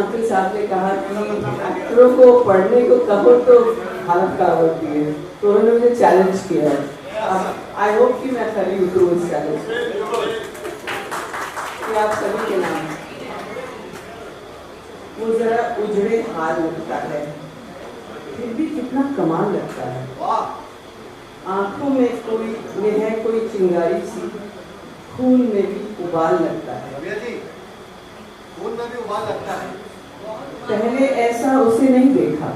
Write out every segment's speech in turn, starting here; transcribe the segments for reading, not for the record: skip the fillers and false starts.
मंत्री साहब ने कहा कि एक्टरों को पढ़ने को कहो तो हालत खराब होती है, तो उन्होंने मुझे चैलेंज किया है। आई होप कि मैं खरी उतरूँ इस चैलेंज कि आप सभी के नाम। वो जरा उजड़े हाल लगता है, फिर भी कितना कमाल लगता है। आंखों में कोई चिंगारी सी, खून में भी उबाल लगता है। खून में भी उबाल लगता है। पहले ऐसा उसे नहीं देखा,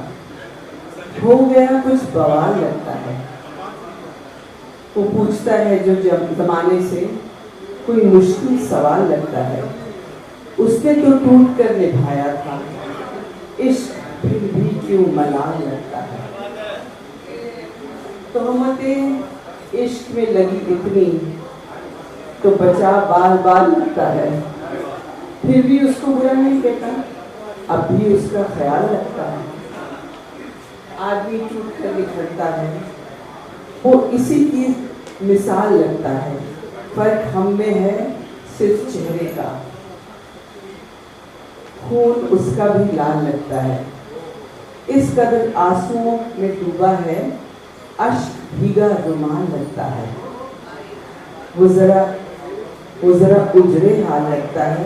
हो गया कुछ बवाल लगता है। वो पूछता है जो जमाने से, कोई मुश्किल सवाल लगता है। उसने तो टूट कर निभाया था, इश्क फिर भी क्यों मलाल लगता है। तोहमतें इश्क में लगी इतनी, तो बचा बाल बाल लगता है। फिर भी उसको बुरा नहीं कहता, अब भी उसका ख्याल लगता है। आदमी टूट कर निखरता है, वो इसी की मिसाल लगता है। फर्क हम में है सिर्फ चेहरे का, खून उसका भी लाल लगता है। इस कदर आंसुओं में डूबा है, अश्क भीगा रुमाल लगता है। वो जरा उजरे हाल लगता है,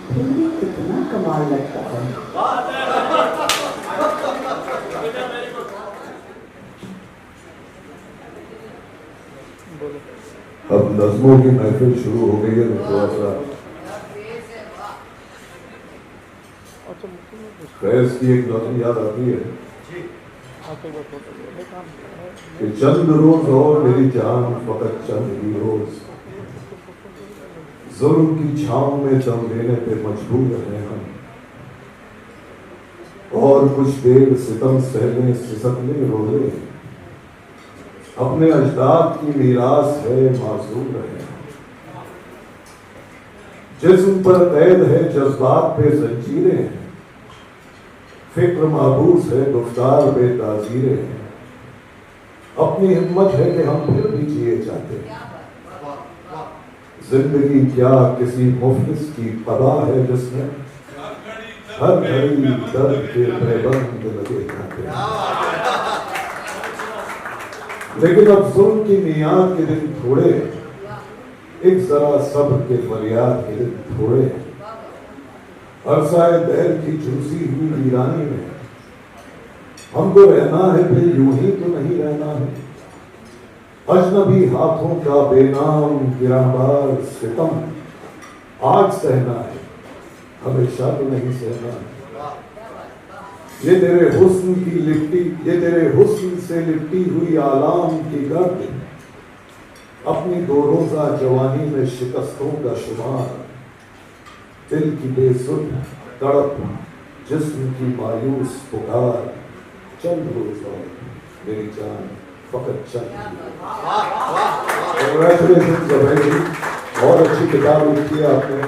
फिर भी कितना कमाल लगता है। अब नज़्मों की महफिल शुरू हो गई है, तो थोड़ा सा फैज की एक नज़्म याद आती है कि चंद रोज और मेरी जान, फकत चंद ही रोज, जुल्म की छांव में दम लेने पे मजबूर हैं हम, और कुछ देर सितम सहने सिसकने रोले, अपने अजदाद की मीरास है मासूम रहे। जिस्म पर कैद है जज्बात पे जंजीरें हैं, फिक्र माबूस है गुफ्तार पे ताजीरें हैं। अपनी हिम्मत है कि हम फिर भी जिए जाते हैं। जिंदगी क्या किसी मुफ्लिस की कदा है जिसमें हर घड़ी दर्द के पैबंद लगे जाते हैं। लेकिन अब जुल्म की मियाद के दिन थोड़े, एक जरा सब्र के फरियाद के दिन थोड़े। अरसाए दहर की झुलसी हुई वीरानी में हमको रहना है, फिर यूं ही तो नहीं रहना है। अजनबी हाथों का बेनाम गिराबार सितम आज सहना है, हमेशा तो नहीं सहना है। ये तेरे हुस्न से लिपटी हुई आलाम की गर्द, अपनी दो रोजा जवानी में शिकस्तों का शुमार, दिल की बेसुध तड़प, जिस्म की मायूस पुकार, चंद रोज और मेरी जान, फकत चंद। बहुत अच्छी किताब लिखी है आपने,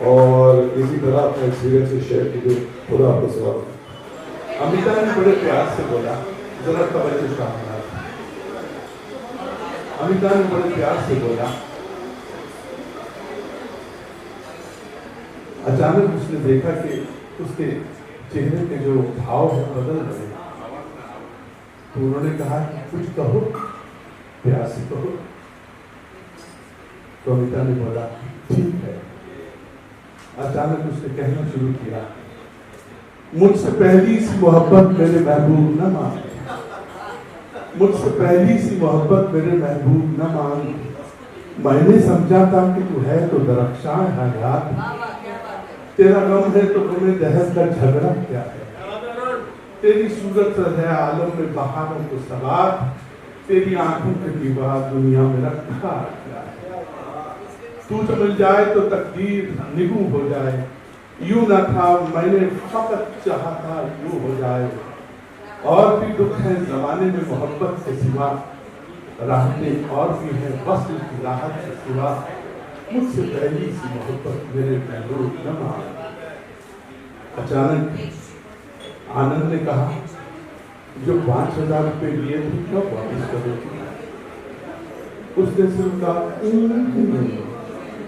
और इसी तरह अपने एक्सपीरियंस शेयर कीजिए। खुदा आपको सलाम। अमिता ने बड़े प्यार से बोला, जरा तवज्जो चाहूंगा। अमिता ने बड़े प्यार से बोला, अचानक उसने देखा कि उसके चेहरे के जो भाव है बदल रहे। तो उन्होंने कहा कुछ कहो, प्यार से कहो। तो अमिता ने बोला ठीक है। अचानक उसने कहना शुरू किया, मुझसे पहली सी मोहब्बत मेरे महबूब न मान, मुझसे पहली सी मोहब्बत मेरे महबूब न मान। मैंने समझा था कि तू है तो दरख्शां हयात, तेरा गम है तो तुम्हें दहर का झगड़ा क्या है। तेरी सूरत है आलम में बहारों को सवार, तेरी आंखों के दीवार दुनिया में रखा क्या है। तू जो मिल जाए तो तकदीर निगू हो जाए, यूं न था मैंने फकत चाहा था यूं हो जाए। और भी दुख है जमाने में मोहब्बत के सिवा, राहतें और भी है वस्ल की राहत के सिवा। मुझसे पहली सी मोहब्बत मेरे महबूब न मान। अचानक आनंद ने कहा, जो 5,000 रुपये लिए थे कब वापस करोगी। उसने सिर्फ कहा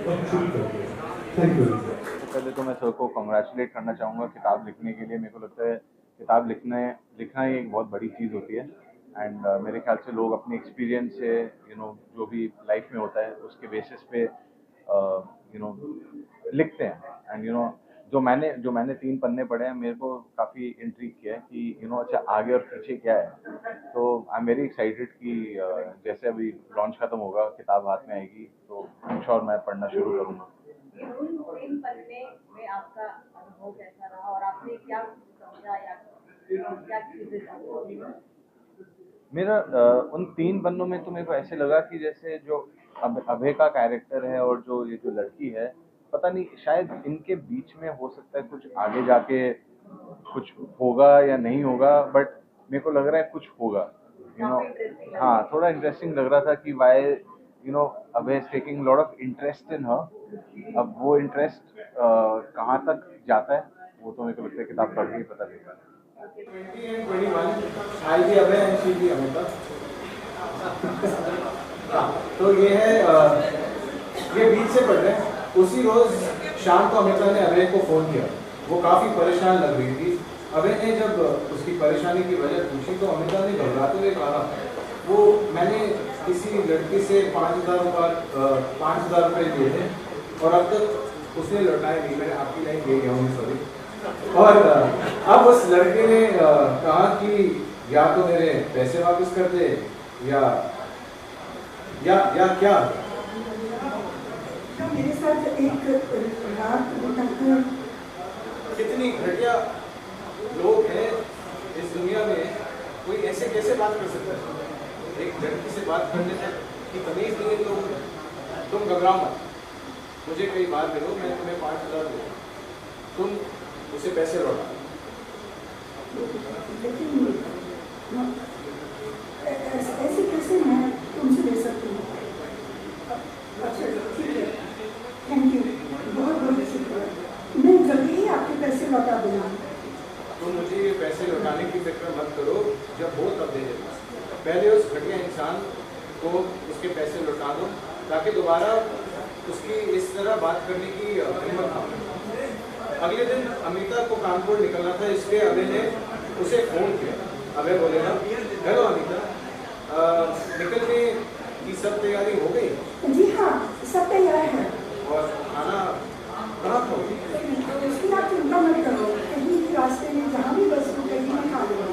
और चुप कर दिया। Thank you. तो मैं सर को कॉन्ग्रेचुलेट करना चाहूँगा किताब लिखने के लिए। मेरे को लगता है किताब लिखना ही एक बहुत बड़ी चीज़ होती है। एंड मेरे ख्याल से लोग अपने एक्सपीरियंस से जो भी लाइफ में होता है उसके बेसिस पे लिखते हैं। एंड जो मैंने 3 पन्ने पढ़े हैं, मेरे को काफ़ी इंट्रीग किया है कि अच्छा आगे और पीछे क्या है। तो आई एम वेरी एक्साइटेड कि जैसे अभी लॉन्च खत्म होगा, किताब हाथ में आएगी तो आई एम श्योर मैं पढ़ना शुरू करूँगा। उन 3 पन्ने में आपका अनुभव कैसा रहा और आपने क्या समझा या क्या चीजें समझी? मेरा उन 3 पन्नों में तो मेरे को ऐसे लगा कि जैसे जो अभय का कैरेक्टर है और ये जो लड़की है, पता नहीं शायद इनके बीच में हो सकता है कुछ आगे जाके कुछ होगा या नहीं होगा, बट मेरे को लग रहा है कुछ होगा। हाँ, थोड़ा इंटरेस्टिंग लग रहा था कि why Abhay is taking lot of interest in her. अब वो इंटरेस्ट कहाँ तक जाता है वो तो मेरे को लगता है किताब पढ़ के ही पता चलेगा। 20 and 21, I'll be Abhay and she'll be Amita. तो ये है ये बीच से पढ़ रहे हैं। उसी रोज शाम को अमिता ने अभय को फोन किया। वो काफी परेशान लग रही थी। अभय ने जब उसकी परेशानी की वजह पूछी तो अमिता ने घबराते हुए कहा, वो मैंने किसी लड़की से 5,000 रुपये लिए थे और अब तक उसने लौटाए नहीं। मैंने आपकी लाइन ले गया हूँ, सॉरी। और अब उस लड़के ने कहा कि या तो मेरे पैसे वापस कर दे या क्या। मेरे साथ एक रात बिताकर कितनी घटिया लोग हैं इस दुनिया में। कोई ऐसे कैसे बात कर सकता है? एक लड़की से बात करने तक की तमीज नहीं है लोगों में। तुम घबराओ मत, मुझे कई बार मिलो, मैं तुम्हें 5,000 दूँ, तुम उसे पैसे लौटा। लेकिन ऐसे कैसे मैं तुमसे ले सकती हूँ? अच्छा ठीक है, थैंक यू, बहुत बहुत शुक्रिया। मैं जल्दी ही आपके पैसे लौटा दूँगा। तो मुझे ये पैसे लौटाने की फिक्र मत करो, जब हो तब दे देना। पहले उस घटिया इंसान को उसके पैसे लौटा दो ताकि दोबारा उसकी इस तरह बात करने की हिम्मत ना हो। अगले दिन अमिता को कानपुर निकलना था, इसलिए अभय ने उसे फोन किया। अभय बोले ना, हेलो अमिता, निकलने की सब तैयारी हो गई? जी हाँ, सब तैयार है। और खाना कहाँ खाओगी? उसकी आप चिंता मत करो, कहीं भी रास्ते में जहाँ भी बस रुकेगी मैं खा लूँगा।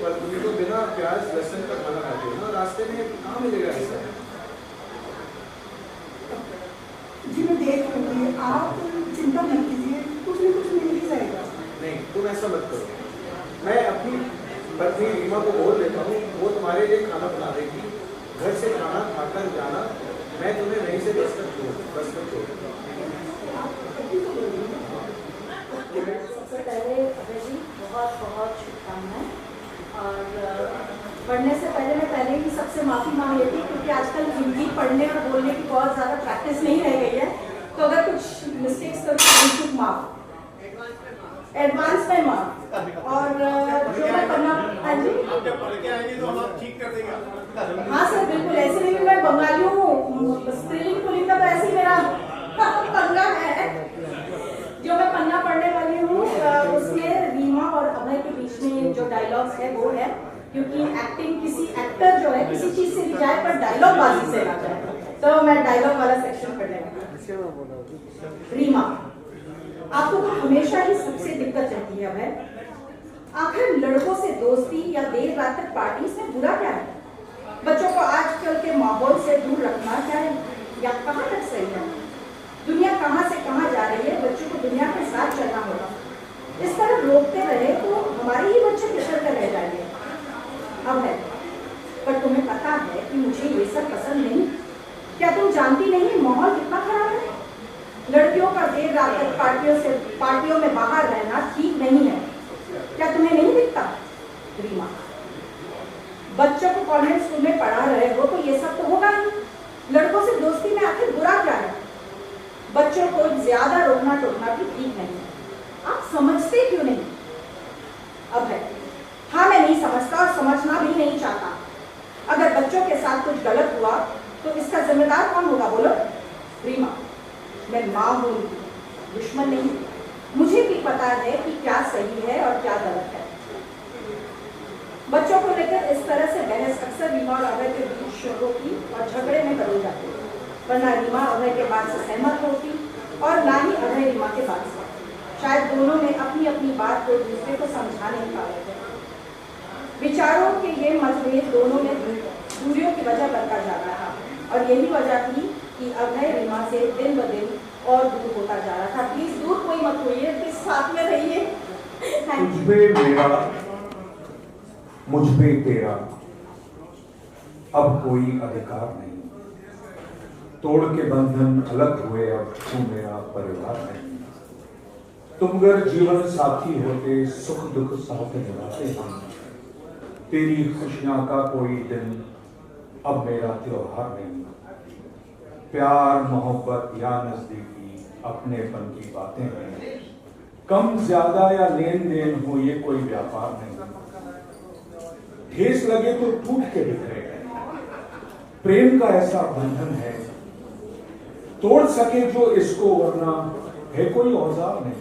पर तुम्हें तो बिना प्याज लहसुन का खाना खाते हो ना, रास्ते में कहाँ मिलेगा ऐसा? जी मैं देख लूँगी, आप चिंता मत कीजिए, कुछ न कुछ मिल ही जाएगा। नहीं, तुम ऐसा मत करो। मैं अपनी पत्नी रीमा को बोल देता हूँ, वो तुम्हारे लिए खाना बना देगी। घर से खाना खाकर जाना, मैं तुम्हें वहीं से बस तक छोड़। सबसे पहले अभय जी बहुत बहुत शुभकामनाएं। और पढ़ने से पहले ही सबसे माफ़ी मांग लेती हूँ, क्योंकि आजकल हिंदी पढ़ने और बोलने की बहुत ज़्यादा प्रैक्टिस नहीं रह गई है। तो अगर कुछ मिस्टेक्स करूँ तो माफ, एडवांस में माफ। और जो मैं पढ़ना, हाँ जी, हाँ सर बिल्कुल, ऐसे नहीं भी मैं बंगाली हूँ, स्त्रीलिंग पुलिंग का तो ऐसे ही मेरा पंगा है। जो मैं पन्ना पढ़ने वाली हूँ उसमें रीमा और अभय के बीच में जो डायलॉग्स है वो है, क्योंकि एक्टिंग किसी एक्टर जो है किसी चीज से भी जाए पर डायलॉग बाजी से ना जाए, तो मैं डायलॉग वाला सेक्शन पढ़ने वाली। रीमा, आपको तो हमेशा ही सबसे दिक्कत रहती है अभय, आखिर लड़कों से दोस्ती या देर रात तक पार्टी से बुरा क्या है? बच्चों को आजकल के माहौल से दूर रखना क्या है या कहाँ तक सही है? दुनिया कहाँ से कहाँ जा रही है, बच्चों को दुनिया के साथ चलना होगा। इस तरह रोकते रहे तो हमारे ही बच्चे पिछड़ कर रह जाएंगे। अब है, पर तुम्हें पता है कि मुझे ये सब पसंद नहीं। क्या तुम जानती नहीं माहौल कितना खराब है? लड़कियों का देर रात तक पार्टियों में बाहर रहना ठीक नहीं है। क्या तुम्हें नहीं दिखता? रीमा, बच्चों को कॉन्वेंट स्कूल में पढ़ा रहे हो तो ये सब तो होगा ही। लड़कों से दोस्ती में आखिर बुरा क्या है? बच्चों को ज्यादा रोकना टोकना भी ठीक नहीं है। आप समझते क्यों नहीं? अब है, हाँ मैं नहीं समझता और समझना भी नहीं चाहता। अगर बच्चों के साथ कुछ गलत हुआ तो इसका जिम्मेदार कौन होगा बोलो? रीमा, मैं माँ हूँ, दुश्मन नहीं, मुझे भी पता है कि क्या सही है और क्या गलत है। बच्चों को लेकर इस तरह से बहस अक्सर रीमा और अभय के बीच शुरू होती और झगड़े में बदल जाती, वरना रीमा अभय के बात से सहमत होती और ना ही अभय रीमा के बात से। शायद दोनों ने अपनी अपनी बात को दूसरे को समझा नहीं पाए थे। विचारों के ये मतभेद दोनों में दूरियों की वजह बनता जा रहा और यही वजह थी कि अभय रीमा से दिन ब दिन और दूर होता जा रहा था। प्लीज दूर कोई मत होइए, प्लीज साथ में रहिए। मुझ पे मेरा, मुझ पे तेरा अब कोई अधिकार नहीं। तोड़ के बंधन अलग हुए, अब तू मेरा परिवार नहीं। तुम अगर जीवन साथी होते, सुख दुख साथ निभाते हम। तेरी खुशियां का कोई दिन अब मेरा त्योहार नहीं। प्यार मोहब्बत या नजदीकी अपनेपन की बातें हैं। कम ज्यादा या लेन देन हो ये कोई व्यापार नहीं। ठेस लगे तो टूट के बिखरे। प्रेम का ऐसा बंधन है, तोड़ सके जो इसको, वरना है कोई औजार नहीं।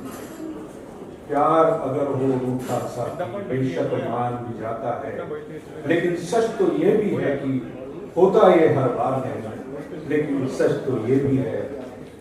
प्यार अगर हो रूठा सा बेशक मान भी जाता है, लेकिन सच तो ये भी है कि होता ये हर बार है। लेकिन सच तो ये भी है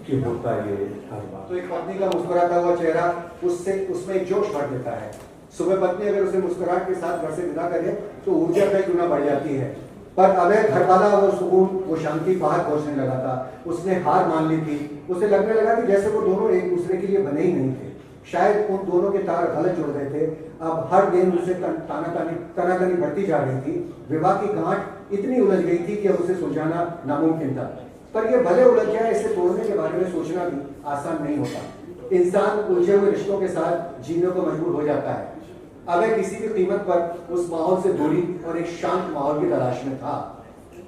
कि होता ये हर बार। तो एक पत्नी का मुस्कुराता हुआ चेहरा उसमें एक जोश भर देता है। सुबह पत्नी अगर उसे मुस्कुराहट के साथ घर से विदा करे तो ऊर्जा कई गुना बढ़ जाती है। पर अभय घर वाला वो सुकून, वो शांति बाहर पहुंचने लगा था। उसने हार मान ली थी। उसे लगने लगा कि जैसे वो दोनों एक दूसरे के लिए बने ही नहीं थे। शायद उन दोनों के तार गलत जुड़ गए थे। अब हर दिन उसे तनातनी बढ़ती जा रही थी। विवाह की गांठ इतनी उलझ गई थी कि अब उसे सुलझाना नामुमकिन था। पर यह भले उलझ जाए, इसे तोड़ने के बारे में सोचना भी आसान नहीं होता। इंसान उलझे हुए रिश्तों के साथ जीने को मजबूर हो जाता है। अभय किसी भी कीमत पर उस माहौल से दूरी और एक शांत माहौल की तलाश में था।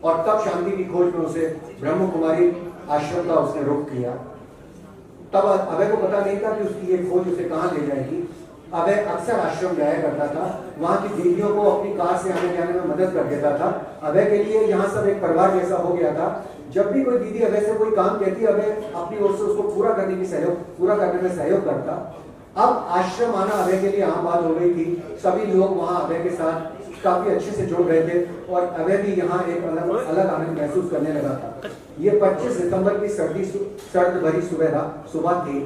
और तब शांति की खोज में उसे ब्रह्म कुमारी आश्रम का उसने रुख किया। तब अभय को पता नहीं था कि उसकी ये खोज उसे कहाँ ले जाएगी। अभय अक्सर आश्रम जाया करता था। वहाँ की दीदियों को अपनी कार से आने जाने में मदद कर देता था। अभय के लिए यहाँ सब एक परिवार जैसा हो गया था। जब भी कोई दीदी अभय से कोई काम कहती, अभय अपनी ओर से उसको पूरा करने में सहयोग करता। अब आश्रम आना अभय के लिए आम बात हो गई थी। सभी लोग वहाँ अभय के साथ काफी अच्छे से जुड़ रहे थे और अभय भी यहाँ एक अलग आनंद महसूस करने लगा था। ये 25 सितंबर की सर्द भरी सुबह थी।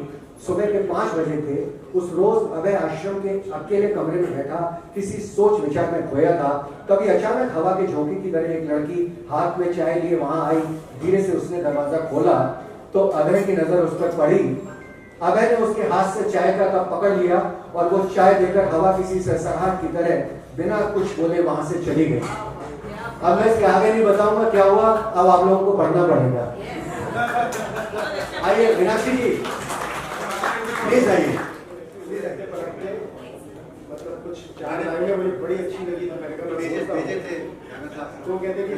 सुबह के 5 बजे थे। उस रोज अभय आश्रम के अकेले कमरे में बैठा किसी सोच विचार में खोया था। तभी अचानक हवा के झोंके की तरह एक लड़की हाथ में चाय लिए वहां आई। धीरे से उसने दरवाजा खोला तो अभय की नजर उस पर पड़ी। अभय ने उसके हाथ से चाय का कप पकड़ लिया और वो चाय देकर हवा किसी सरसराहट की तरह बिना कुछ बोले वहां से चली गई। अब मैं इसके आगे नहीं बताऊंगा क्या हुआ, अब आप लोगों को पढ़ना पड़ेगा। आइए मीनाक्षी जी प्लीज आइए। मतलब कुछ चार लाइनें मुझे बड़ी अच्छी लगी तो मैंने कहा तो कहते कि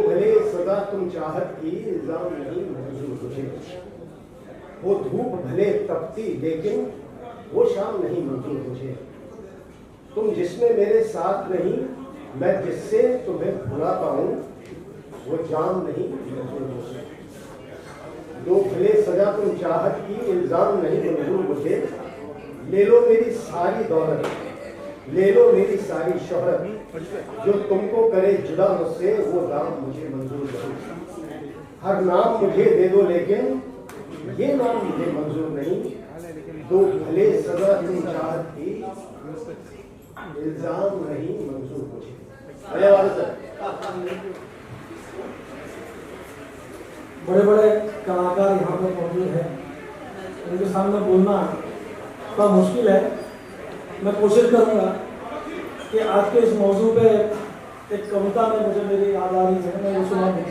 भले सदा तुम चाहत की इल्जाम नहीं मंजूर मुझे। वो धूप भले तपती लेकिन वो शाम नहीं मंजूर मुझे। तुम जिसमें मेरे साथ नहीं, मैं जिससे तुम्हें भुलाता हूँ, वो जाम नहीं मंजूर मुझे। दो भले सजा तुम चाहत की इल्जाम नहीं मंजूर मुझे। ले लो मेरी सारी दौलत, ले लो मेरी सारी शोहरत, जो तुमको करे जुदा मुझसे वो नाम मुझे मंजूर नहीं। हर नाम मुझे दे दो लेकिन ये नाम मुझे मंजूर नहीं। दो भले सजा तुम चाहत की इल्जाम नहीं मंजूर मुझे। धन्यवाद सर। बड़े बड़े कलाकार यहाँ पर मौजूद हैं, उनके सामने बोलना थोड़ा मुश्किल है। मैं कोशिश करूँगा कि आज के इस मौजू पे एक कविता में मुझे मेरी याद आ रही है, मैं वो सुना दूँ।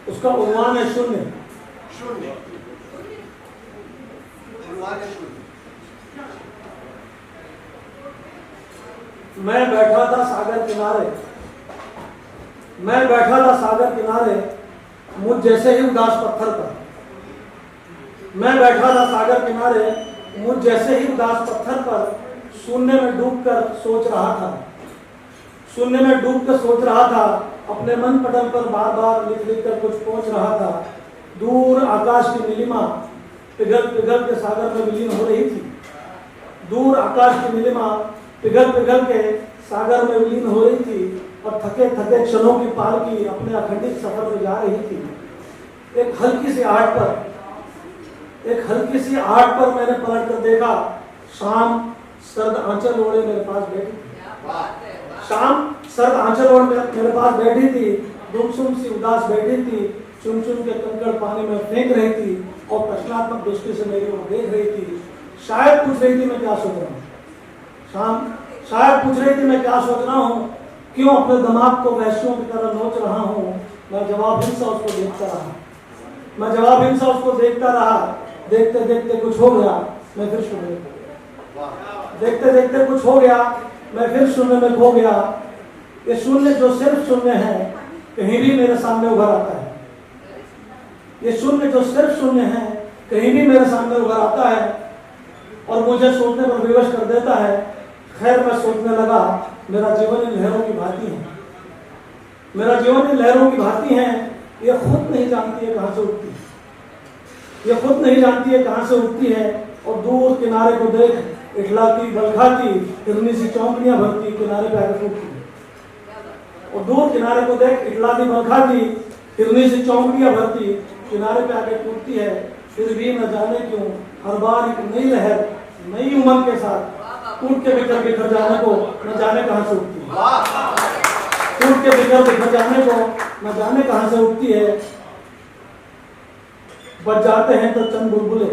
उसका उन्वान है शून्य। मैं बैठा था सागर किनारे, मैं बैठा था सागर किनारे, मुझ जैसे ही उदास पत्थर पर। मैं बैठा था सागर किनारे, मुझ जैसे ही उदास पत्थर पर, शून्य में डूबकर सोच रहा था, शून्य में डूबकर सोच रहा था अपने मन पटल पर बार बार लिख लिख कर कुछ पहुंच रहा था। दूर आकाश की नीलिमा पिघल पिघल के सागर में विलीन हो रही थी। दूर आकाश की नीलिमा पिघल पिघल के सागर में विलीन हो रही थी और थके थके क्षणों की पालकी अपने अखंडित सफर में जा रही थी। एक हल्की सी आहट पर मैंने पलट कर देखा। शाम सर्द आंचल ओढ़े मेरे पास बैठी थी। शाम सर्द आंचल ओढ़े मेरे पास बैठी थी। गुमसुम सी उदास बैठी थी। चुन चुन के कंकड़ पानी में फेंक रही थी और प्रश्नात्मक दृष्टि से मेरी ओर देख रही थी। शायद पूछ रही थी मैं क्या सोच रहा हूँ। शाम शायद पूछ रही थी मैं क्या सोच रहा हूँ, क्यों अपने दिमाग को वैश्यों की तरह नोच रहा हूँ। मैं जवाबहीन सा उसको देखता रहा। देखते देखते कुछ हो गया, मैं फिर सुनने में खो गया। ये शून्य जो सिर्फ शून्य है कहीं भी मेरे सामने उभर आता है। और मुझे सोचने पर विवश कर देता है। खैर मैं सोचने लगा, मेरा जीवन इन लहरों की भांति है। ये खुद नहीं जानती है कहाँ से उठती है। और दूर किनारे को देख इठलाती बलखाती हिरनी सी चौंकनियां भरती किनारे पे आकर टूटती है। और दूर किनारे को देख इठलाती बलखाती हिरनी सी चौंकनियां भरती किनारे पे आकर टूटती है। फिर भी न जाने क्यों हर बार एक नई लहर नई उमंग के साथ टूट के बिखर जाने को न जाने कहां से उठती है। बच जाते हैं तो चंद बुलबुले।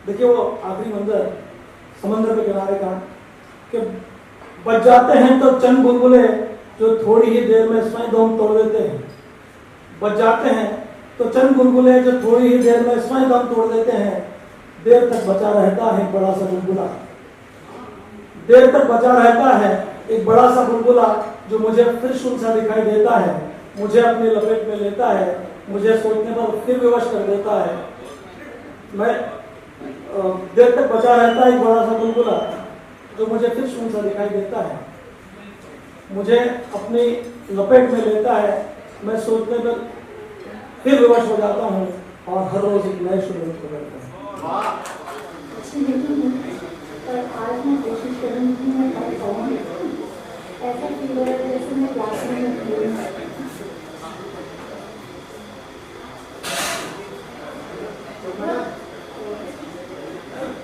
देखिए वो आखिरी मंजर समंदर के किनारे का कि बच जाते हैं तो चंद बुलबुले जो थोड़ी ही देर में स्वयं दम तोड़ देते हैं। बच जाते हैं तो चंद बुलबुले जो थोड़ी ही देर में स्वयं दम तोड़ देते हैं। देर तक बचा रहता है एक बड़ा सा बुलबुला जो मुझे फिर सुन सा दिखाई देता है, मुझे अपनी लपेट में लेता है, मुझे सोचने पर फिर विवश कर देता है। मैं देर तक बचा रहता है एक बड़ा सा बुलबुला जो मुझे फिर सुन सा दिखाई देता है, मुझे अपनी लपेट में लेता है। मैं सोचने पर फिर विवश हो जाता हूँ और हर रोज एक नए शुरू को करता हूँ। अच्छी नहीं है, पर आज मैं कोशिश करूँगी कि मैं कर पाऊँ। ऐसा फील हो रहा है जैसे मैं क्लासरूम में खड़ी हूँ।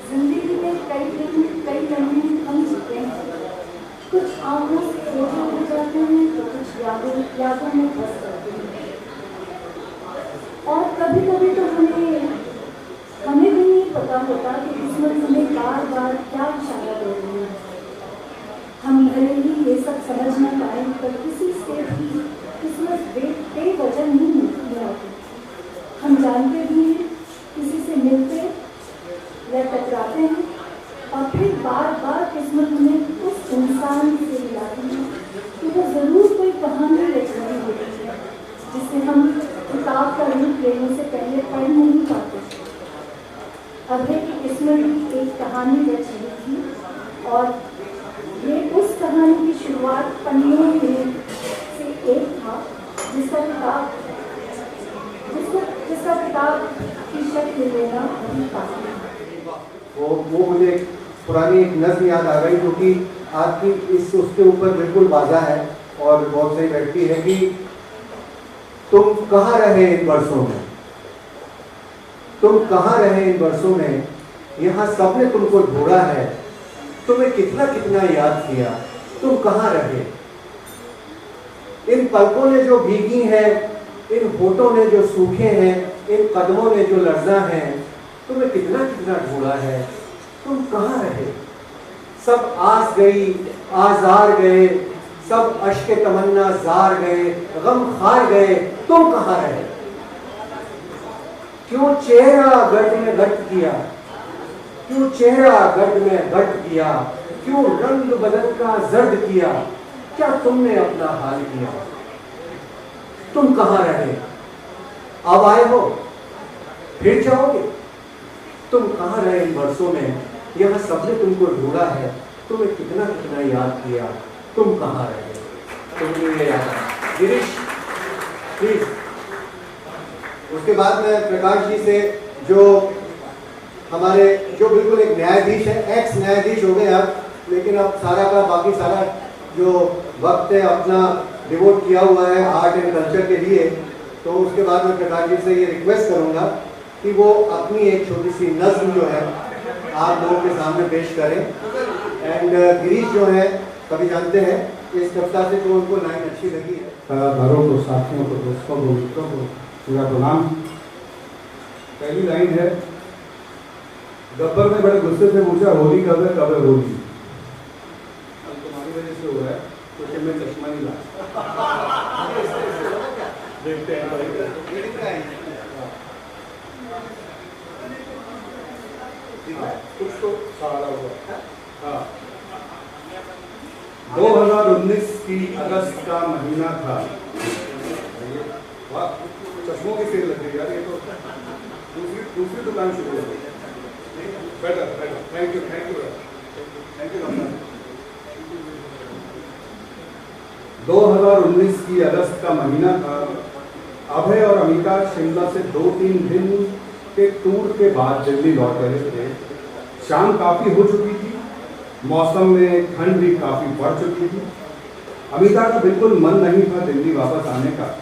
जिंदगी में कई लम्हे हम जीते हैं। कुछ आंखों से फोटो हो जाते हैं तो कुछ यादों में फंस जाते हैं। और कभी कभी तो हमें भी नहीं पता होता कि किस्मत हमें बार बार क्या इशारा दे रही है। हम भले ही ये सब समझ न पाए, पर किसी से भी किस्मत बेवजह नहीं मिलती आती। हम जानते भी हैं, किसी से मिलते या टकराते हैं और फिर बार बार किस्मत हमें उस इंसान से मिलाती है कि वो जरूर कोई कहानी रच रही होती है जिसे हम किताब का रूप लेने से पहले पढ़ नहीं पाते। अभय की किस्मत भी एक कहानी रच रही थी और ये उस कहानी की शुरुआत पन्नों में से एक था जिसका किताब की शक्ल लेना अभी काफी है। वो मुझे पुरानी एक नज़्म याद आ गई जो कि आपकी उसके ऊपर बिल्कुल वाज़ा है और बहुत सही व्यक्ति है कि तुम कहाँ रहे इन वर्षों में, यहाँ सबने तुमको ढूंढा है, तुम्हें कितना याद किया, तुम कहाँ रहे। इन पलकों ने जो भीगी हैं, इन होठों ने जो सूखे हैं, इन कदमों ने जो लर्जा हैं, तुम्हें कितना ढूंढा है, तुम कहाँ रहे। सब आस गई आजार गए, सब अश्क तमन्ना जार गए, गम खार गए, तुम कहाँ रहे। क्यों चेहरा गर्द में घट किया, क्यों रंग बदन का जर्द किया, क्या तुमने अपना हाल किया। तुम कहाँ रहे, अब आए हो फिर जाओगे। तुम कहाँ रहे इन वर्षों में, यहाँ सबने तुमको ढूंढा है, तुम्हें कितना याद किया, तुम कहाँ रहे। तुमने याद गिरीश प्लीज। उसके बाद में प्रकाश जी से, जो हमारे जो बिल्कुल एक न्यायाधीश है, एक्स न्यायाधीश हो गए आप, लेकिन अब सारा का बाकी सारा जो वक्त है अपना डिवोट किया हुआ है आर्ट एंड कल्चर के लिए, तो उसके बाद में प्रकाश जी से ये रिक्वेस्ट करूंगा कि वो अपनी एक छोटी सी नज्म जो है आप लोगों के सामने पेश करें। एंड गिरीश जो है, कभी जानते हैं इस कविता से जो उनको लाइन अच्छी लगी है। कलाकारों को, साथियों को, दोस्तों को, मित्रों को पूरा प्रणाम। पहली लाइन है, गब्बर ने बड़े गुस्से से पूछा, होली कब है, कब है होली? अब तुम्हारी वजह से हो रहा है क्योंकि मैं चश्मा नहीं ला। देखते हैं कुछ तो सवाल हुआ। हाँ, 2019 की अगस्त का महीना था। वाह, चश्मों की सेल लग गई यार, ये तो दूसरी दुकान शुरू हो गई। Better, thank you doctor. 2019 की अगस्त का महीना था। अभय और अमिता शिमला से 2-3 दिन के टूर के बाद दिल्ली लौट रहे थे। शाम काफी हो चुकी थी, मौसम में ठंड भी काफी बढ़ चुकी थी। अमिता का बिल्कुल मन नहीं था दिल्ली वापस आने का।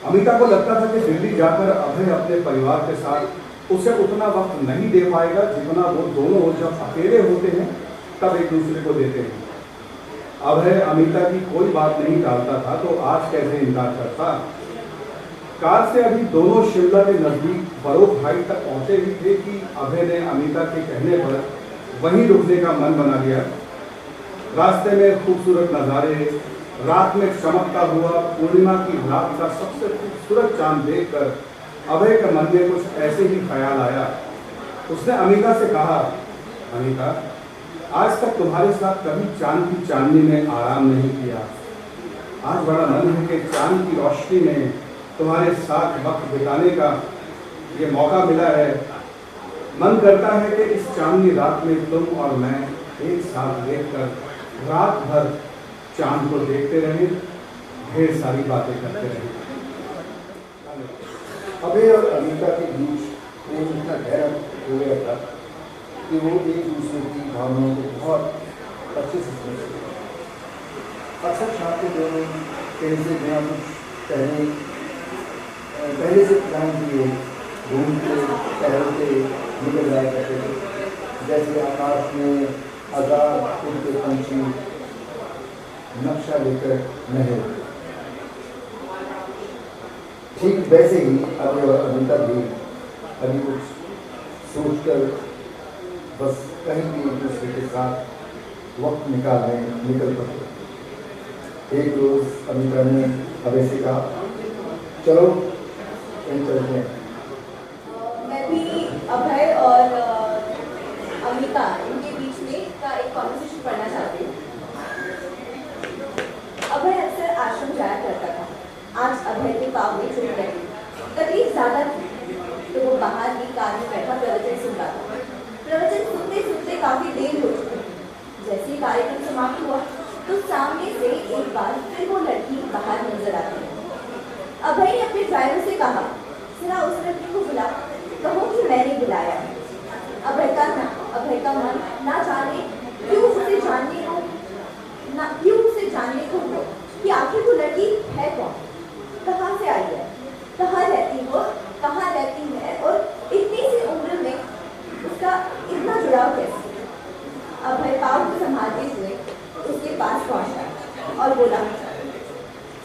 अमिता को लगता था कि दिल्ली जाकर अभय अपने परिवार के साथ उसे उतना वक्त नहीं दे पाएगा जितना वो दोनों जब अकेले होते हैं तब एक दूसरे को देते हैं। अभय अमिता की कोई बात नहीं टालता था, तो आज कैसे इनकार करता। कार से अभी दोनों शिमला के नजदीक बरोक घाटी तक पहुंचे ही थे कि अभय ने अमिता के कहने पर वहीं रुकने का मन बना लिया। रास्ते में खूबसूरत नज़ारे, रात में चमकता हुआ पूर्णिमा की रात का सबसे खूबसूरत चांद देखकर अभय के मन में कुछ ऐसे ही ख्याल आया। उसने अमिता से कहा, अमिता, आज तक तुम्हारे साथ कभी चांद की चांदनी में आराम नहीं किया। आज बड़ा मन है कि चांद की रोशनी में तुम्हारे साथ वक्त बिताने का ये मौका मिला है। मन करता है कि इस चांदनी रात में तुम और मैं एक साथ देखकर रात भर चांद को देखते रहें, ढेर सारी बातें करते रहें। अभय और अमिता के बीच प्रेम इतना गहरा हो गया था कि वो एक दूसरे की भावनाओं को बहुत अच्छे से समझते थे। अक्सर शाम को दोनों कहीं से बिना कुछ पहले से प्लान किए घूमते टहलते निकल जाया करते थे। जैसे आकाश में आजाद उड़ते पंछी नक्शा लेकर नहर, ठीक वैसे ही अभय और अमिता भी अभी कुछ सोचकर बस कहीं भी एक दूसरे के साथ वक्त निकालने निकल पड़ते। एक रोज अमिता ने अभय से कहा, चलो कहीं चलते हैं। मैं भी अभय और अमिता इनके बीच में का एक कॉन्वर्सेशन पढ़ना चाहती हूँ। अभय अक्सर आश्रम जाया करता था। आज अभय के पाँव में चोट लगी, तकलीफ ज्यादा थी, तो वो बाहर की कार में बैठा प्रवचन सुन रहा था। प्रवचन सुनते सुनते काफी देर हो चुकी। जैसे ही कार्यक्रम समाप्त हुआ तो सामने से एक बार फिर वो लड़की बाहर नजर आती है। अभय ने अपने ड्राइवर से कहा, जरा उस लड़की को बुला, कहो कि मैंने बुलाया। अभय का मन ना जाने क्यों उसे जानने को हो कि आखिर वो लड़की है कौन, कहाँ से आई है, कहाँ रहती है और इतनी सी उम्र में उसका इतना जुड़ाव कैसे। अभय पाव को संभालते हुए उसके पास पहुंचा और बोला,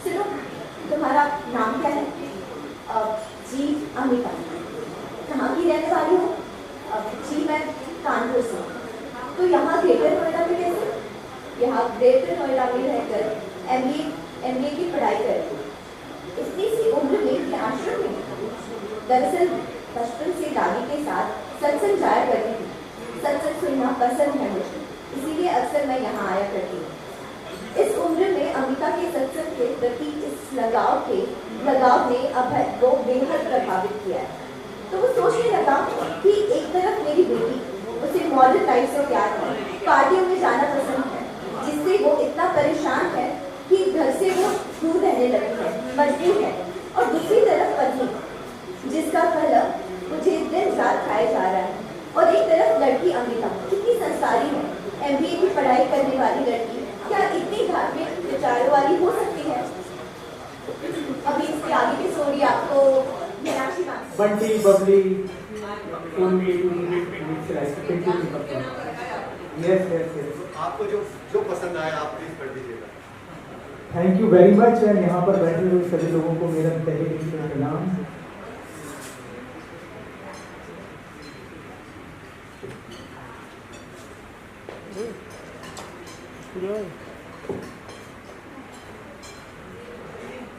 सुनो, तुम्हारा नाम क्या है? जी अमिता। कहाँ की रहने वाली हो? जी मैं कानपुर से। तो यहाँ ग्रेटर नोएडा में कैसे? यहाँ ग्रेटर नोएडा में रहकर एमबीए की पढ़ाई कर रही हूँ। इतनी सी उम्र में ये आश्रम में। दरअसल बचपन से दादी के साथ सत्संग जाया करती थी। सत्संग सुनना पसंद है मुझे, इसीलिए अक्सर मैं यहाँ आया करती हूँ। इस उम्र में अमिता के सत्संग के प्रति इस लगाव ने अभय को बेहद प्रभावित किया है। तो वो सोचने लगा कि एक तरफ मेरी बेटी, उसे मॉडर्न लाइफ से प्यार है, पार्टियों में जाना पसंद है, जिससे वो इतना परेशान है कि घर से वो दूर रहने लगी है, मजबूर है। और दूसरी तरफ पति जिसका कलम मुझे दिन रात खाया जा रहा है। और एक तरफ लड़की अमृता, कितनी संस्कारी है, MBA की पढ़ाई करने वाली लड़की, क्या इतनी धार्मिक विचारों वाली हो सकती है? अभी इसके आगे की स्टोरी आपको मीनाक्षी मैम बंटी, बबली, उर्मी, यस। आपको जो पसंद आया आप प्लीज कर दीजिएगा। Thank you very much. And यहाँ पर बैठे हुए सभी लोगों को मेरा तहे दिल से प्रणाम।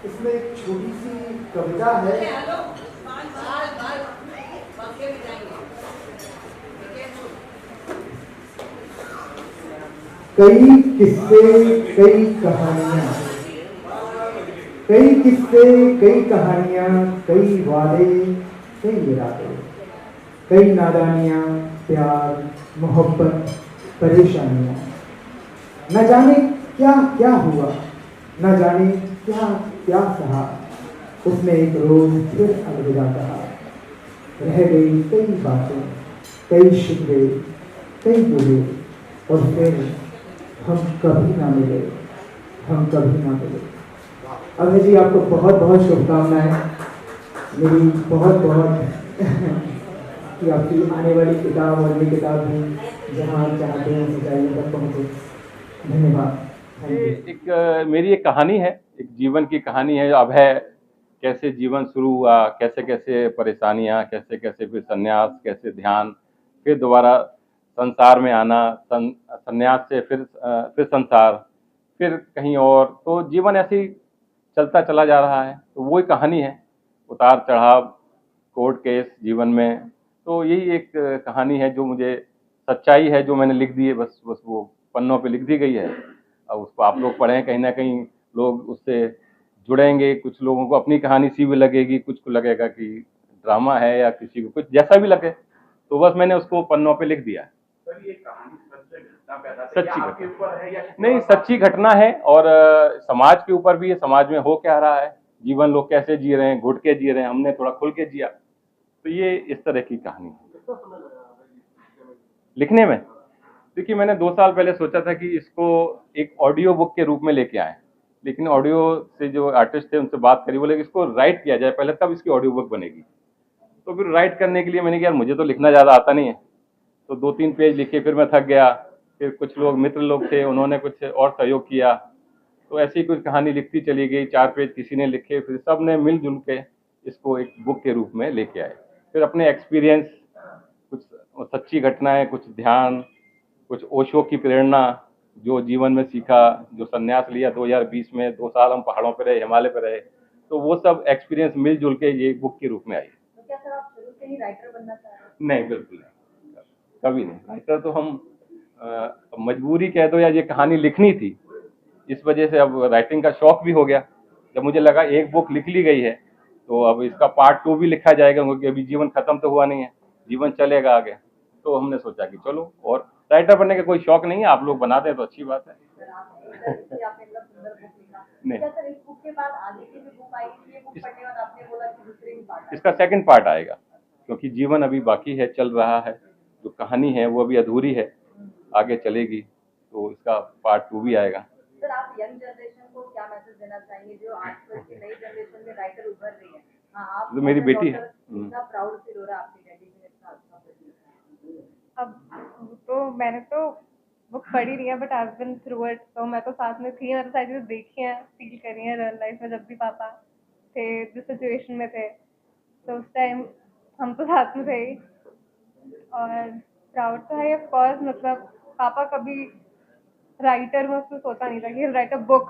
इसमें एक छोटी सी कविता है। कई किस्से, कई कहानियां, कई किस्से, कई कहानियां, कई वादे, कई इरादे, कई नादानियां, प्यार, मोहब्बत, परेशानियां। न जाने क्या क्या हुआ, न जाने क्या क्या सहा, उसने एक रोज फिर अलविदा कहा। रह गई कई बातें, कई शिकवे, कई बुरे, और फिर हम कभी ना मिले, हम कभी ना मिले। अभय जी, आपको बहुत बहुत शुभकामनाएं। मेरी बहुत बहुत कि आपकी आने वाली किताब और ये किताब भी जहाँ चाहते हैं ऊंचाइयों तक पहुँचे। धन्यवाद। ये एक मेरी एक कहानी है, एक जीवन की कहानी है। अभय कैसे जीवन शुरू हुआ, कैसे कैसे परेशानियां, कैसे कैसे फिर संन्यास, कैसे ध्यान, फिर दोबारा संसार में आना, संन्यास से फिर संसार, फिर कहीं और। तो जीवन ऐसे ही चलता चला जा रहा है। तो वही कहानी है, उतार चढ़ाव, कोर्ट केस जीवन में। तो यही एक कहानी है जो मुझे सच्चाई है, जो मैंने लिख दी है। बस वो पन्नों पे लिख दी गई है। अब उसको आप लोग पढ़ें, कहीं ना कहीं लोग उससे जुड़ेंगे। कुछ लोगों को अपनी कहानी सी भी लगेगी, कुछ को लगेगा कि ड्रामा है, या किसी को कुछ जैसा भी लगे। तो बस मैंने उसको पन्नों पे लिख दिया। सच्ची घटना नहीं, सच्ची घटना है। और समाज के ऊपर भी है, समाज में हो क्या रहा है, जीवन लोग कैसे जी रहे हैं, घुट के जी रहे हैं, हमने थोड़ा खुल के जिया। तो ये इस तरह की कहानी है लिखने में। देखिए, मैंने 2 साल पहले सोचा था कि इसको एक ऑडियो बुक के रूप में लेके आए, लेकिन ऑडियो से जो आर्टिस्ट थे उनसे बात करी, बोले कि इसको राइट किया जाए पहले, तब इसकी ऑडियो बुक बनेगी। तो फिर राइट करने के लिए मैंने कहा यार, मुझे तो लिखना ज़्यादा आता नहीं है। तो 2-3 पेज लिखे, फिर मैं थक गया। फिर कुछ लोग मित्र लोग थे, उन्होंने कुछ और सहयोग किया। तो ऐसी कुछ कहानी लिखती चली गई। 4 पेज किसी ने लिखे, फिर सब ने मिलजुल के इसको एक बुक के रूप में लेके आए। फिर अपने एक्सपीरियंस, कुछ सच्ची घटनाएं, कुछ ध्यान, कुछ ओशो की प्रेरणा, जो जीवन में सीखा, जो संन्यास लिया 2020 में, 2 साल हम पहाड़ों पे रहे, हिमालय पे रहे। तो वो सब एक्सपीरियंस मिलजुल के ये बुक के रूप में आई। तो क्या सर आप शुरू से ही राइटर बनना चाह रहे हैं? नहीं, बिल्कुल नहीं, कभी नहीं। राइटर तो हम मजबूरी कह दो, या ये कहानी लिखनी थी, इस वजह से अब राइटिंग का शौक भी हो गया। जब मुझे लगा एक बुक लिख ली गई है, तो अब इसका पार्ट 2 भी लिखा जाएगा, क्योंकि अभी जीवन खत्म तो हुआ नहीं है, जीवन चलेगा आगे। तो हमने सोचा कि चलो, और राइटर बनने का कोई शौक नहीं है, आप लोग बनाते हैं तो अच्छी बात है। नहीं, क्या सर इस बुक के बाद आगे की भी बुक आएगी? ये बुक पढ़ने बाद आपने बोला कि दूसरे ही पार्ट इसका सेकंड पार्ट आएगा, क्योंकि जीवन अभी बाकी है, चल रहा है। जो कहानी है वो अभी अधूरी है, आगे चलेगी। तो इसका पार्ट 2 भी आएगा। सर, आप यंग जनरेशन को क्या मैसेज देना चाहेंगे, जो आजकल की नई जनरेशन में राइटर उभर रही है? हाँ, आप जो मेरी बेटी है, कितना प्राउड फील हो रहा है आपकी डैडी ने इतना अच्छा पढ़ा? अब तो मैंने तो बुक पढ़ी नहीं है, but I have been through it. तो मैं तो साथ में थी, मैंने सारी चीज़ें देखी हैं, फील करी हैं रियल लाइफ में। जब भी पापा थे जिस सिचुएशन में थे, तो उस टाइम हम तो साथ में थे ही। और प्राउड तो है ऑफ कोर्स। मतलब पापा कभी राइटर में उसको सोचा नहीं था कि right a book,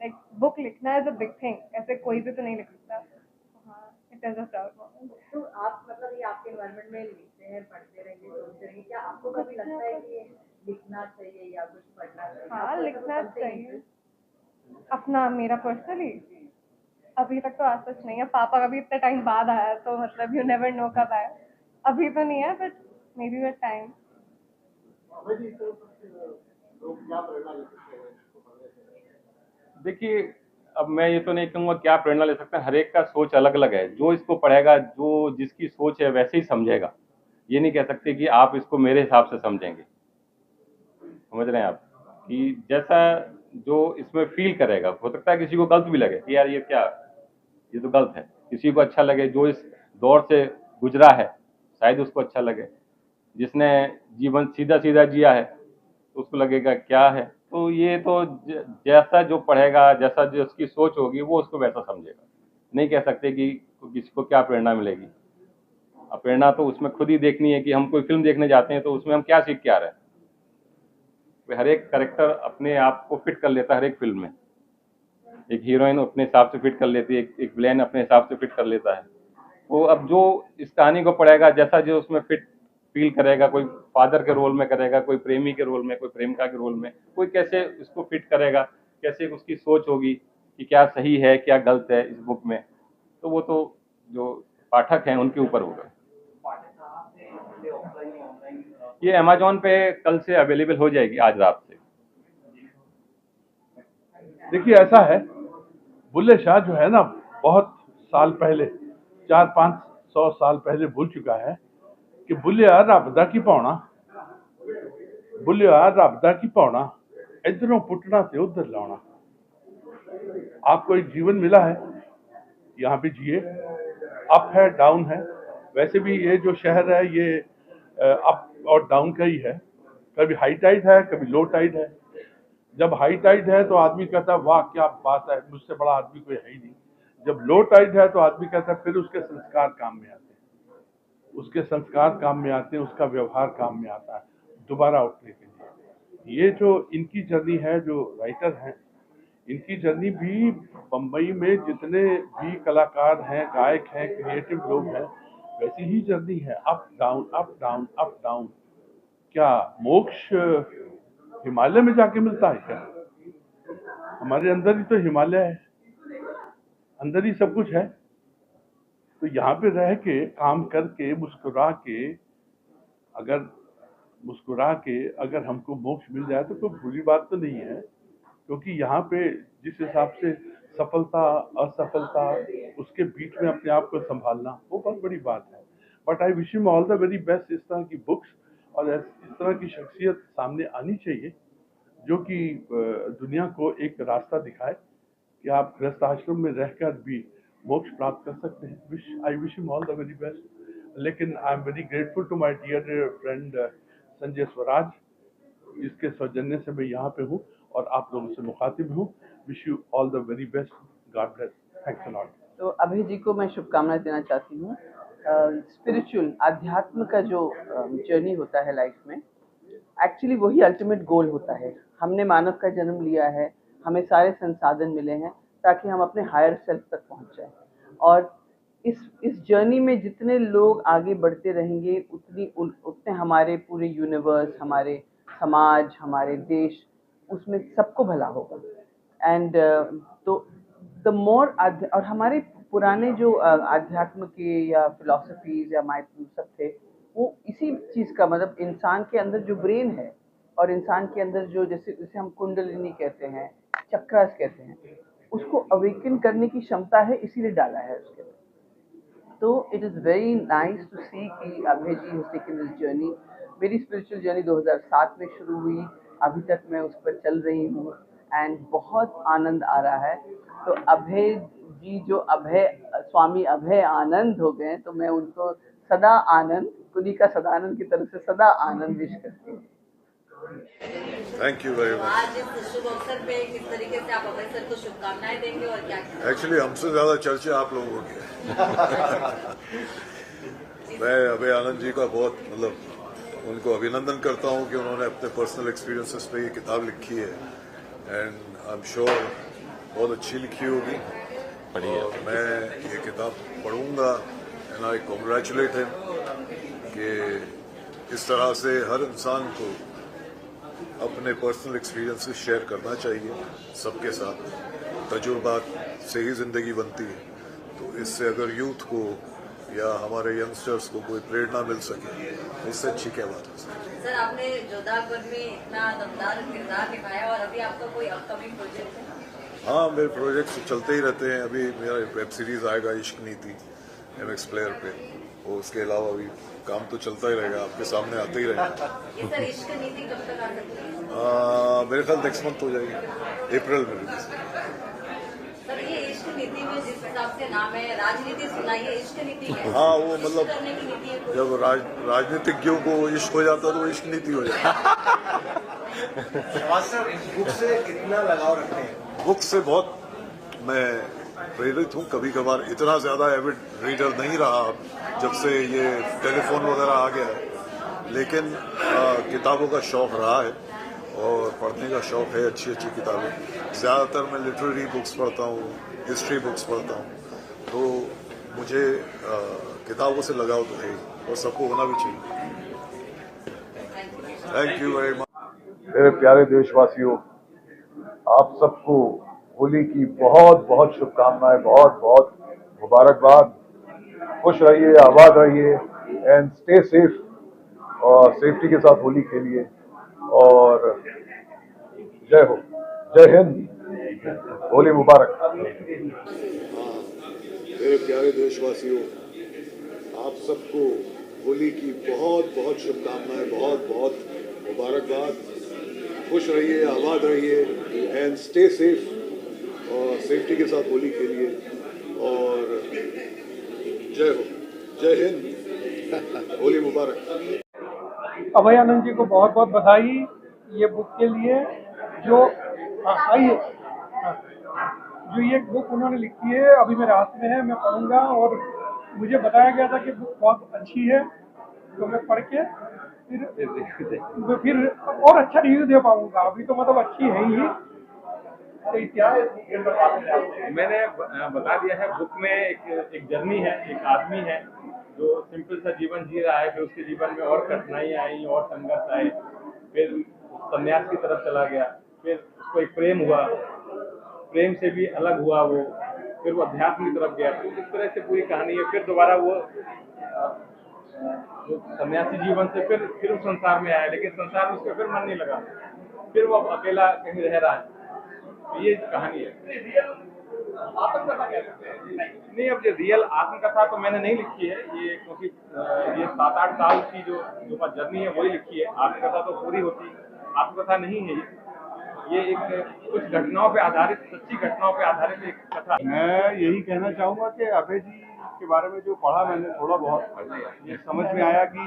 like book लिखना इज अ बिग थिंग, ऐसे कोई भी तो नहीं लिख सकता। हाँ, it is a proud moment. तो आप मतलब ये आपके एनवायरनमेंट में लिखते हैं, पढ़ते रहेंगे, सोचते रहेंगे, क्या आपको कभी लगता है कि लिखना चाहिए या कुछ पढ़ना चाहिए? हाँ, लिखना चाहिए। अपना मेरा पर्सनली अभी तक तो आज तक नहीं है। पापा का भी इतना टाइम बाद आया, तो मतलब यू नेवर नो कब आया। अभी तो नहीं है, but may be with time. देखिए, अब मैं ये तो नहीं कहूँगा क्या प्रेरणा ले सकते हैं, हर एक का सोच अलग अलग है। जो इसको पढ़ेगा, जो जिसकी सोच है वैसे ही समझेगा। ये नहीं कह सकते कि आप इसको मेरे हिसाब से समझेंगे। समझ रहे हैं आप कि जैसा जो इसमें फील करेगा, हो सकता है किसी को गलत भी लगे कि यार ये क्या, ये तो गलत है। किसी को अच्छा लगे, जो इस दौर से गुजरा है शायद उसको अच्छा लगे। जिसने जीवन सीधा सीधा जिया है तो उसको लगेगा क्या है। तो ये तो जैसा जो पढ़ेगा, जैसा जो उसकी सोच होगी वो उसको वैसा समझेगा। नहीं कह सकते कि किसी को क्या प्रेरणा मिलेगी। अब प्रेरणा तो उसमें खुद ही देखनी है कि हम कोई फिल्म देखने जाते हैं तो उसमें हम क्या सीख के आ रहे हैं। हर एक कैरेक्टर अपने आप को फिट कर लेता है हर एक फिल्म में। एक हीरोइन अपने हिसाब से फिट कर लेती है, एक विलेन अपने हिसाब से फिट कर लेता है। वो अब जो इस कहानी को पढ़ेगा, जैसा जो उसमें फिट फील करेगा, कोई फादर के रोल में करेगा, कोई प्रेमी के रोल में, कोई प्रेमिका के रोल में, कोई कैसे इसको फिट करेगा, कैसे उसकी सोच होगी कि क्या सही है क्या गलत है इस बुक में, तो वो तो जो पाठक हैं उनके ऊपर होगा। ये अमेजोन पे कल से अवेलेबल हो जाएगी, आज रात से। देखिए ऐसा है, बुल्ले शाह जो है ना, बहुत साल पहले 400-500 साल पहले भूल चुका है कि बुल्लिया रबदा की पौना, बुल्लिया रबदा की पौना, इधरों पुटना से उधर लाना। आपको एक जीवन मिला है, यहाँ पे जिए। अप है डाउन है, वैसे भी ये जो शहर है ये अप और डाउन का ही है। कभी हाई टाइड है, कभी लो टाइड है। जब हाई टाइड है तो आदमी कहता है वाह क्या बात है, मुझसे बड़ा आदमी कोई है ही नहीं। जब लो टाइड है तो आदमी कहता है फिर उसके संस्कार काम में आते हैं, उसके संस्कार काम में आते हैं, उसका व्यवहार काम में आता है दोबारा उठने के लिए। ये जो इनकी जर्नी है, जो राइटर हैं, इनकी जर्नी भी बम्बई में जितने भी कलाकार हैं, गायक हैं, क्रिएटिव लोग हैं, वैसी ही जर्नी है। Up down up down up down. क्या मोक्ष हिमालय में जाके मिलता है क्या? हमारे अंदर ही तो हिमालय है, अंदर ही सब कुछ है। तो यहाँ पे रह के, काम करके, मुस्कुरा के अगर हमको मोक्ष मिल जाए तो कोई बुरी बात तो नहीं है। क्योंकि यहाँ पे जिस हिसाब से सफलता असफलता उसके बीच में अपने आप को संभालना, वो बहुत बड़ी बात है। But I wish him all the very best. इस तरह की बुक्स और इस तरह की शख्सियत सामने आनी चाहिए जो कि दुनिया को एक रास्ता दिखाए कि आप गृहस्थ आश्रम में रहकर भी मोक्ष प्राप्त कर सकते हैं। I wish him all the very best. लेकिन I am very grateful to my dear friend Sanjay Swaraj, जिसके सौजन्य से मैं यहाँ पे हूँ और आप लोगों से मुखातिब हूँ। Wish you all the very best. God bless. Thanks a lot. तो अभय जी को मैं शुभकामनाएं देना चाहती हूँ। स्पिरिचुअल, आध्यात्म का जो जर्नी होता है लाइफ में, एक्चुअली वही अल्टीमेट गोल होता है। हमने मानव का जन्म लिया है, हमें सारे संसाधन मिले हैं ताकि हम अपने हायर सेल्फ तक पहुँच जाएं। और इस जर्नी में जितने लोग आगे बढ़ते रहेंगे उतने हमारे पूरे यूनिवर्स, हमारे समाज, हमारे देश, उसमें सबको भला होगा। एंड तो द मोर, और हमारे पुराने जो आध्यात्म के या फिलॉसफीज या माइथोलॉजी सब थे, वो इसी चीज़ का मतलब इंसान के अंदर जो ब्रेन है और इंसान के अंदर जो जैसे हम कुंडलिनी कहते हैं, चक्रास कहते हैं, उसको अवेकन करने की क्षमता है, इसीलिए डाला है उसके अंदर। तो it is very nice to see कि Abhay ji has taken this journey. मेरी स्पिरिचुअल जर्नी 2007 में शुरू हुई, अभी तक मैं उस पर चल रही हूँ एंड बहुत आनंद आ रहा है। तो अभय जी जो स्वामी अभय आनंद हो गए, तो मैं उनको सदा आनंद, कुनिका सदानंद की तरफ से सदा आनंद विश करती हूँ। Thank you very much. आज इस शुभ अवसर पे किस तरीके से आप अभय सर को शुभकामनाएं देंगे और क्या? एक्चुअली हमसे ज्यादा चर्चा आप लोगों की मैं अभय आनंद जी का बहुत उनको अभिनंदन करता हूं कि उन्होंने अपने पर्सनल एक्सपीरियंसेस पे ये किताब लिखी है एंड आई एम श्योर बहुत अच्छी लिखी होगी। और मैं ये किताब पढ़ूंगा एंड आई कॉन्ग्रेचुलेट हिम कि इस तरह से हर इंसान को अपने पर्सनल एक्सपीरियंसेस शेयर करना चाहिए सबके साथ। तजुर्बात से ही ज़िंदगी बनती है, तो इससे अगर यूथ को या हमारे यंगस्टर्स को कोई प्रेरणा मिल सके, इससे अच्छी क्या बात है। सर, आपने जोधा अकबर में इतना दमदार किरदार निभाया और अभी आपका कोई अपकमिंग प्रोजेक्ट है? हाँ, मेरे प्रोजेक्ट्स चलते ही रहते हैं। अभी मेरा वेब सीरीज आएगा इश्क नीति MX प्लेयर पे, और उसके अलावा भी काम तो चलता ही रहेगा, आपके सामने आते ही रहेगा। ये सर इश्क नीति कब तक आ सकती है? मेरे ख्याल नेक्स्ट मंथ हो जाएगी, अप्रैल में रिलीज। सर ये इश्क नीति में जिस हिसाब से नाम है, राजनीति सुनाई है, इश्क नीति है। हाँ, वो मतलब करने की नीति है जब राजनीतिज्ञों को इश्क हो जाता है तो वो इश्क नीति हो जाती है। बुक से कितना लगाव रखते हैं? बुक से बहुत मैं प्रेरित हूँ। कभी कभार इतना ज़्यादा एविड रीडर नहीं रहा जब से ये टेलीफोन वगैरह आ गया है, लेकिन किताबों का शौक़ रहा है और पढ़ने का शौक़ है। अच्छी अच्छी किताबें, ज़्यादातर मैं लिटरेरी बुक्स पढ़ता हूँ, हिस्ट्री बुक्स पढ़ता हूँ, तो मुझे किताबों से लगाव तो है और सबको होना भी चाहिए। Thank you very much. मेरे प्यारे देशवासियों, आप सबको होली की बहुत बहुत शुभकामनाएं, बहुत बहुत मुबारकबाद। खुश रहिए, आबाद रहिए एंड स्टे सेफ, और सेफ्टी के साथ होली खेलिए। और जय हो, जय हिंद, होली मुबारक। मेरे प्यारे देशवासियों, आप सबको होली की बहुत बहुत शुभकामनाएं, बहुत बहुत मुबारकबाद। खुश रहिए, आबाद रहिए एंड स्टे सेफ, और सेफ्टी के साथ होली खेलिए। और जय हो, जय हिंद, होली मुबारक। अभयानंद जी को बहुत बहुत बधाई ये बुक के लिए, जो आइए जो ये बुक उन्होंने लिखी है, अभी मेरे हाथ में है, मैं पढ़ूंगा। और मुझे बताया गया था कि बुक बहुत अच्छी है, तो मैं पढ़ के फिर और अच्छा रिव्यू दे पाऊंगा। अभी तो मतलब अच्छी है ही। तो क्या मैंने बता दिया है, बुक में एक जर्नी है, एक आदमी है जो सिंपल सा जीवन जी रहा है, फिर उसके जीवन में और कठिनाइयाँ आई और संघर्ष आए, फिर संन्यास की तरफ चला गया, फिर उसको एक प्रेम हुआ, प्रेम से भी अलग हुआ वो, फिर वो अध्यात्म की तरफ गया। तो इस तरह से पूरी कहानी है। फिर दोबारा वो सन्यासी जीवन से फिर उस संसार में आया, लेकिन संसार में उसका फिर मन नहीं लगा, फिर वो अकेला कहीं रह रहा है। तो ये कहानी है। आत्मकथा कह सकते हैं? नहीं, अब ये रियल आत्मकथा तो मैंने नहीं लिखी है, ये क्योंकि ये 7-8 साल की जो जर्नी है वही लिखी है। आत्मकथा तो पूरी होती, आत्मकथा नहीं है ये एक कुछ घटनाओं पे आधारित, सच्ची घटनाओं पे आधारित एक कथा। मैं यही कहना चाहूँगा कि अभय जी के बारे में जो पढ़ा मैंने थोड़ा बहुत, ये समझ में आया कि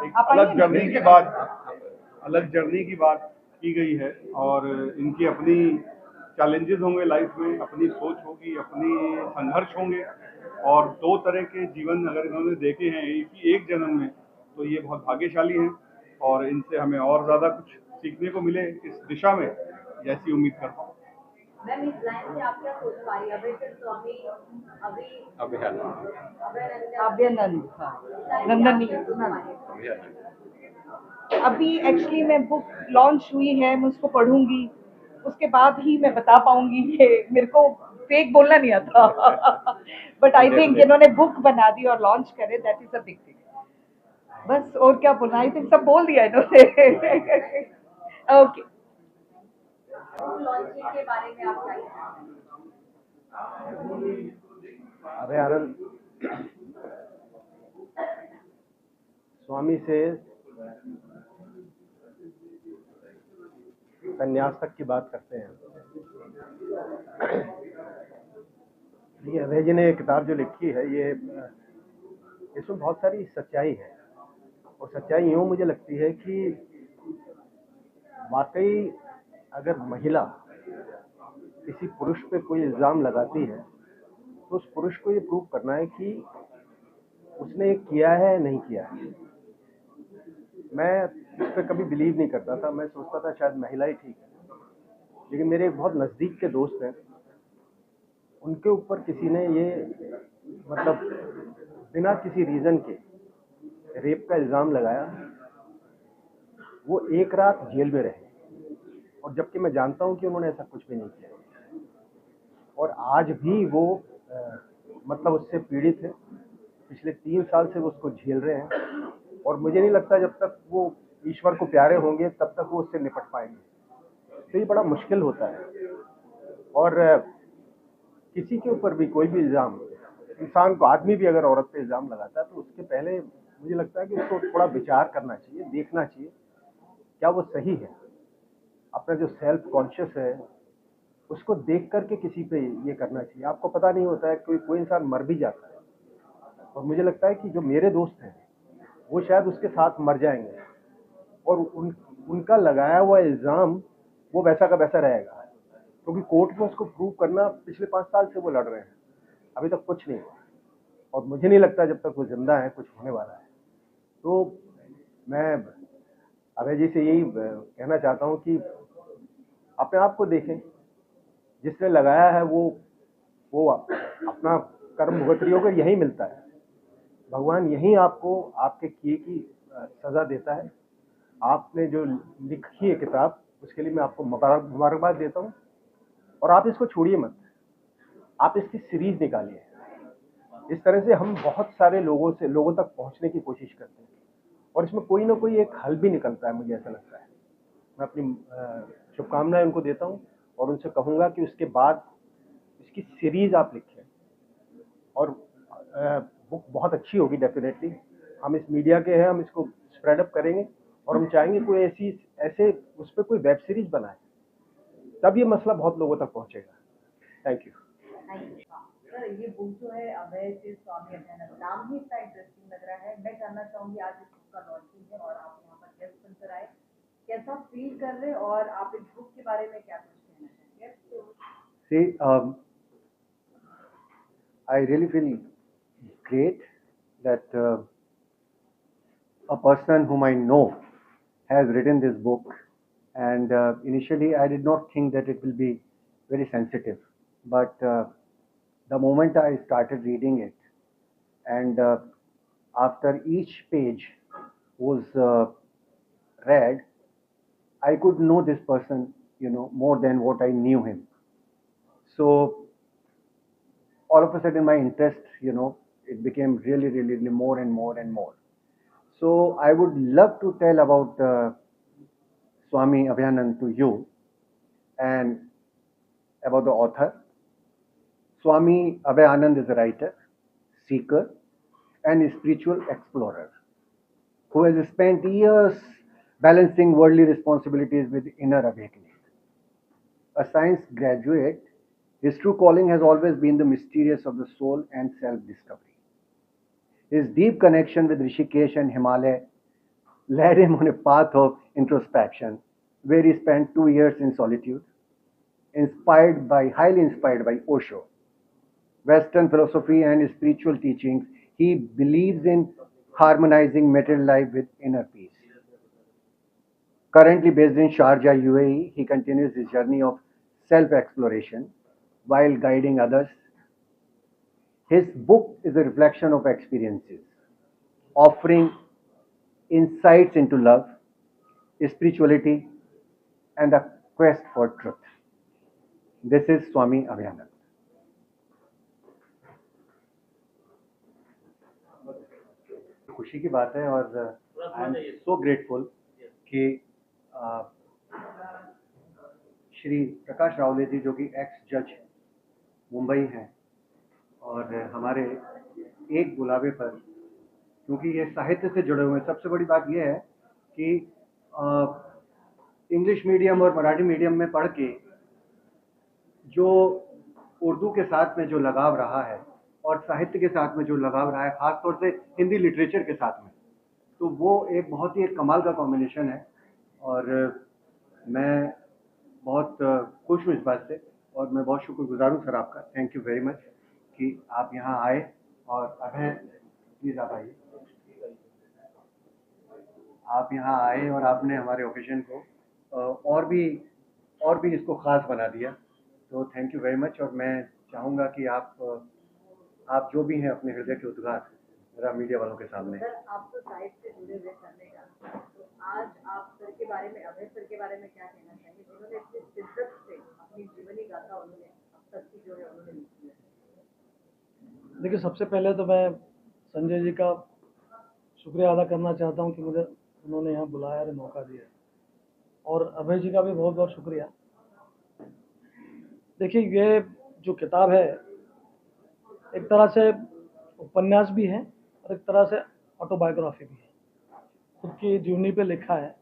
एक अलग जर्नी की बात की गई है, और इनकी अपनी चैलेंजेस होंगे लाइफ में, अपनी सोच होगी, अपनी संघर्ष होंगे, और 2 तरह के जीवन अगर इन्होंने देखे हैं एक जन्म में, तो ये बहुत भाग्यशाली हैं, और इनसे हमें और ज़्यादा कुछ सीखने को मिले इस दिशा में, ऐसी उम्मीद करता हूँ। मैम, इस लाइन से आप क्या सोच पा रही है? अभी एक्चुअली मैं बुक लॉन्च हुई है, मैं उसको पढ़ूंगी, उसके बाद ही मैं बता पाऊंगी कि मेरे को फेक बोलना नहीं आता। बट आई थिंक इन्होंने बुक बना दी और लॉन्च करे, that is a big thing. बस और क्या बोलना, आई थिंक सब बोल दिया इन्होंने। ओके, लॉन्चिंग के बारे में आप क्या? अभय आनंद स्वामी से संन्यास तक की बात करते हैं। ये अभय जी ने किताब जो लिखी है, ये इसमें बहुत सारी सच्चाई है, और सच्चाई यूँ मुझे लगती है कि वाकई अगर महिला किसी पुरुष पे कोई इल्ज़ाम लगाती है, तो उस पुरुष को ये प्रूव करना है कि उसने किया है नहीं किया है। मैं इस पर कभी बिलीव नहीं करता था, मैं सोचता था शायद महिला ही ठीक है, लेकिन मेरे एक बहुत नज़दीक के दोस्त हैं, उनके ऊपर किसी ने ये मतलब बिना किसी रीज़न के रेप का इल्ज़ाम लगाया। वो 1 रात जेल में रहे, और जबकि मैं जानता हूँ कि उन्होंने ऐसा कुछ भी नहीं किया, और आज भी वो मतलब उससे पीड़ित है। पिछले 3 साल से वो उसको झेल रहे हैं, और मुझे नहीं लगता जब तक वो ईश्वर को प्यारे होंगे तब तक वो उससे निपट पाएंगे। तो ये बड़ा मुश्किल होता है। और किसी के ऊपर भी कोई भी इल्ज़ाम, इंसान को, आदमी भी अगर औरत पे इल्ज़ाम लगाता है तो उसके पहले मुझे लगता है कि उसको थोड़ा विचार करना चाहिए, देखना चाहिए क्या वो सही है। अपना जो सेल्फ कॉन्शियस है उसको देख करके किसी पे ये करना चाहिए। आपको पता नहीं होता है, कोई इंसान मर भी जाता है, और मुझे लगता है कि जो मेरे दोस्त हैं वो शायद उसके साथ मर जाएंगे, और उनका लगाया हुआ इल्ज़ाम वो वैसा का वैसा रहेगा, क्योंकि कोर्ट में उसको प्रूव करना पिछले 5 साल से वो लड़ रहे हैं, अभी तक कुछ नहीं हुआ, और मुझे नहीं लगता जब तक वो जिंदा है कुछ होने वाला है। तो मैं अभय जी से यही कहना चाहता हूँ कि अपने आप को देखें, जिसने लगाया है वो अपना कर्म भुगत रही होकर यही मिलता है। भगवान यही आपको आपके किए की सज़ा देता है। आपने जो लिखी है किताब, उसके लिए मैं आपको मुबारकबाद देता हूँ, और आप इसको छोड़िए मत, आप इसकी सीरीज निकालिए। इस तरह से हम बहुत सारे लोगों तक पहुँचने की कोशिश करते हैं, और इसमें कोई ना कोई एक हल भी निकलता है, मुझे ऐसा लगता है। मैं अपनी शुभकामनाएं उनको देता हूँ, और उनसे कहूँगा कि उसके बाद इसकी सीरीज आप लिखें, और बुक बहुत अच्छी होगी डेफिनेटली। हम इस मीडिया के हैं, हम इसको स्प्रेड अप करेंगे, और हम चाहेंगे कोई ऐसे उस पर कोई वेब सीरीज बनाए, तब ये मसला बहुत लोगों तक पहुँचेगा। Thank you. सर, ये बुक जो है अभय से स्वामी अभयानंद, नाम ही इतना इंटरेस्टिंग लग रहा है। मैं जानना चाहूंगी, आज इस बुक का लॉन्चिंग है और आप यहाँ पर गेस्ट बनकर आए, कैसा फील कर रहे हैं, और आप इस बुक के बारे में क्या कुछ कहना चाहेंगे? See, I really feel great that a person whom I know has written this book, and initially I did not think that it will be very sensitive, but the moment I started reading it, and after each page was read, I could know this person, more than what I knew him. So all of a sudden my interest, it became really, really, really more and more and more. So I would love to tell about Swami Abhayanand to you, and about the author. Swami Abhayanand is a writer, seeker, and a spiritual explorer who has spent years balancing worldly responsibilities with inner awakening. A science graduate, his true calling has always been the mysterious of the soul and self-discovery. His deep connection with Rishikesh and Himalaya led him on a path of introspection, where he spent 2 years in solitude, highly inspired by Osho, Western philosophy and spiritual teachings. He believes in harmonizing material life with inner peace. Currently based in Sharjah, UAE, he continues his journey of self-exploration while guiding others. His book is a reflection of experiences, offering insights into love, spirituality, and the quest for truth. This is Swami Abhayanand. खुशी की बात है, और I am so grateful कि श्री प्रकाश रावले जी, जो कि x जज मुंबई हैं, और हमारे एक बुलावे पर, क्योंकि ये साहित्य से जुड़े हुए हैं। सबसे बड़ी बात यह है कि इंग्लिश मीडियम और मराठी मीडियम में पढ़ के जो उर्दू के साथ में जो लगाव रहा है, और साहित्य के साथ में जो लगाव रहा है, ख़ास तौर से हिंदी लिटरेचर के साथ में, तो वो एक बहुत ही एक कमाल का कॉम्बिनेशन है। और मैं बहुत खुश हूँ इस बात से, और मैं बहुत शुक्रगुजार हूँ सर आपका। थैंक यू वेरी मच कि आप यहाँ आए। और अभय प्लीज़ आप आइए, आप यहाँ आए और आपने हमारे ओकेजन को और भी इसको ख़ास बना दिया। तो थैंक यू वेरी मच। और मैं चाहूँगा कि आप जो भी हैं अपने हृदय के उद्गार जरा मीडिया वालों के सामने। सर, आप तो साहित्य से जुड़े हुए करने का, तो आज आप सर के बारे में, अभय सर के बारे में क्या कहना चाहेंगे, जिन्होंने इतनी शिद्दत से अपनी जीवनी गाथा उन्होंने अब तक की जो है उन्होंने लिखी है? देखिए, सबसे पहले तो मैं संजय जी का शुक्रिया अदा करना चाहता हूँ कि मुझे उन्होंने यहाँ बुलाया और मौका दिया, और अभय जी का भी बहुत बहुत शुक्रिया। देखिए, ये जो किताब है एक तरह से उपन्यास भी है और एक तरह से ऑटोबायोग्राफी भी है। खुद की जीवनी पे लिखा है,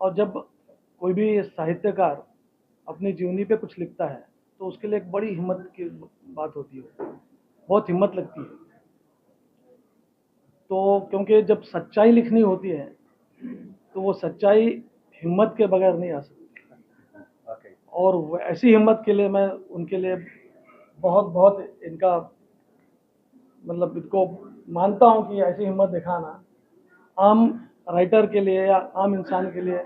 और जब कोई भी साहित्यकार अपनी जीवनी पे कुछ लिखता है तो उसके लिए एक बड़ी हिम्मत की बात होती है, बहुत हिम्मत लगती है। तो क्योंकि जब सच्चाई लिखनी होती है तो वो सच्चाई हिम्मत के बगैर नहीं आ सकती, और ऐसी हिम्मत के लिए मैं उनके लिए बहुत बहुत इनका मतलब इनको मानता हूँ कि ऐसी हिम्मत दिखाना आम राइटर के लिए या आम इंसान के लिए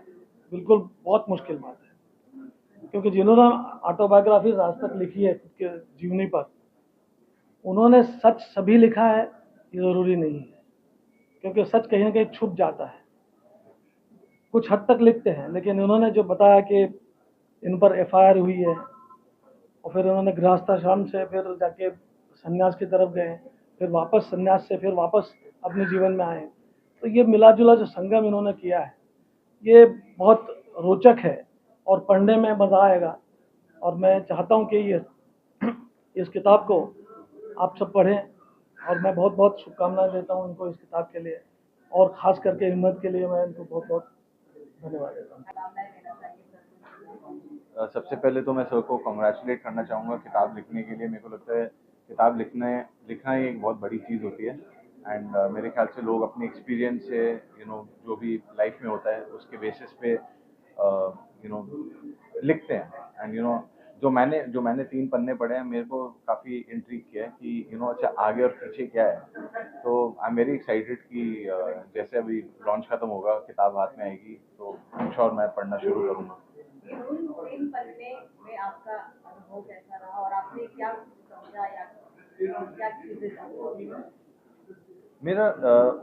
बिल्कुल बहुत मुश्किल बात है। क्योंकि जिन्होंने ऑटोबायोग्राफीज आज तक लिखी है खुद के जीवनी पर, उन्होंने सच सभी लिखा है ये ज़रूरी नहीं है, क्योंकि सच कहीं ना कहीं छुप जाता है। कुछ हद तक लिखते हैं, लेकिन उन्होंने जो बताया कि इन पर एफआईआर हुई है और फिर उन्होंने गृहस्थाश्रम से फिर जाके सन्यास की तरफ गए, फिर वापस सन्यास से फिर वापस अपने जीवन में आए, तो ये मिला जुला जो संगम इन्होंने किया है ये बहुत रोचक है और पढ़ने में मज़ा आएगा। और मैं चाहता हूँ कि ये इस किताब को आप सब पढ़ें, और मैं बहुत बहुत शुभकामनाएं देता हूँ इनको इस किताब के लिए, और ख़ास करके हिम्मत के लिए मैं इनको बहुत बहुत धन्यवाद देता हूँ। सबसे पहले तो मैं सर को कॉन्ग्रेचुलेट करना चाहूँगा किताब लिखने के लिए। मेरे को लगता है किताब लिखना ही एक बहुत बड़ी चीज़ होती है, एंड मेरे ख्याल से लोग अपने एक्सपीरियंस से जो भी लाइफ में होता है उसके बेसिस पे लिखते हैं। एंड जो मैंने 3 पन्ने पढ़े हैं, मेरे को काफ़ी इंट्रीग किया है कि अच्छा आगे और पीछे क्या है। तो आई एम वेरी एक्साइटेड कि जैसे अभी लॉन्च खत्म होगा, किताब हाथ में आएगी तो आई एम श्योर मैं पढ़ना शुरू करूँगा। इन पन्ने में आपका अनुभव कैसा रहा और आपने क्या समझा या क्या चीजें समझी? मेरा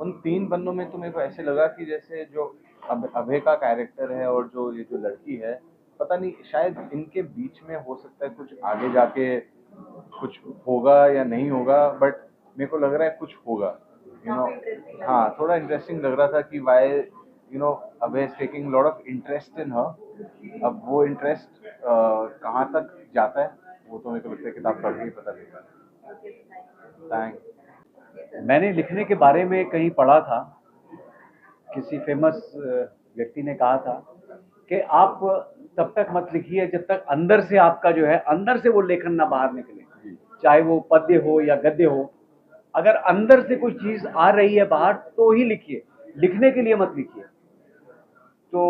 उन 3 पन्नों में तो मेरे को ऐसे लगा कि जैसे जो अभय का कैरेक्टर है और ये जो लड़की है, पता नहीं शायद इनके बीच में हो सकता है कुछ आगे जाके कुछ होगा या नहीं होगा, बट मेरे को लग रहा है कुछ होगा। हाँ, थोड़ा इंटरेस्टिंग लग रहा था कि why Abhay is taking lot of interest in her. अब वो इंटरेस्ट कहाँ तक जाता है वो तो मेरे को लगता है किताब पढ़ के ही पता चलेगा। थैंक। मैंने लिखने के बारे में कहीं पढ़ा था, किसी फेमस व्यक्ति ने कहा था कि आप तब तक मत लिखिए जब तक अंदर से आपका जो है अंदर से वो लेखन ना बाहर निकले, चाहे वो पद्य हो या गद्य हो। अगर अंदर से कोई चीज़ आ रही है बाहर तो ही लिखिए, लिखने के लिए मत लिखिए। तो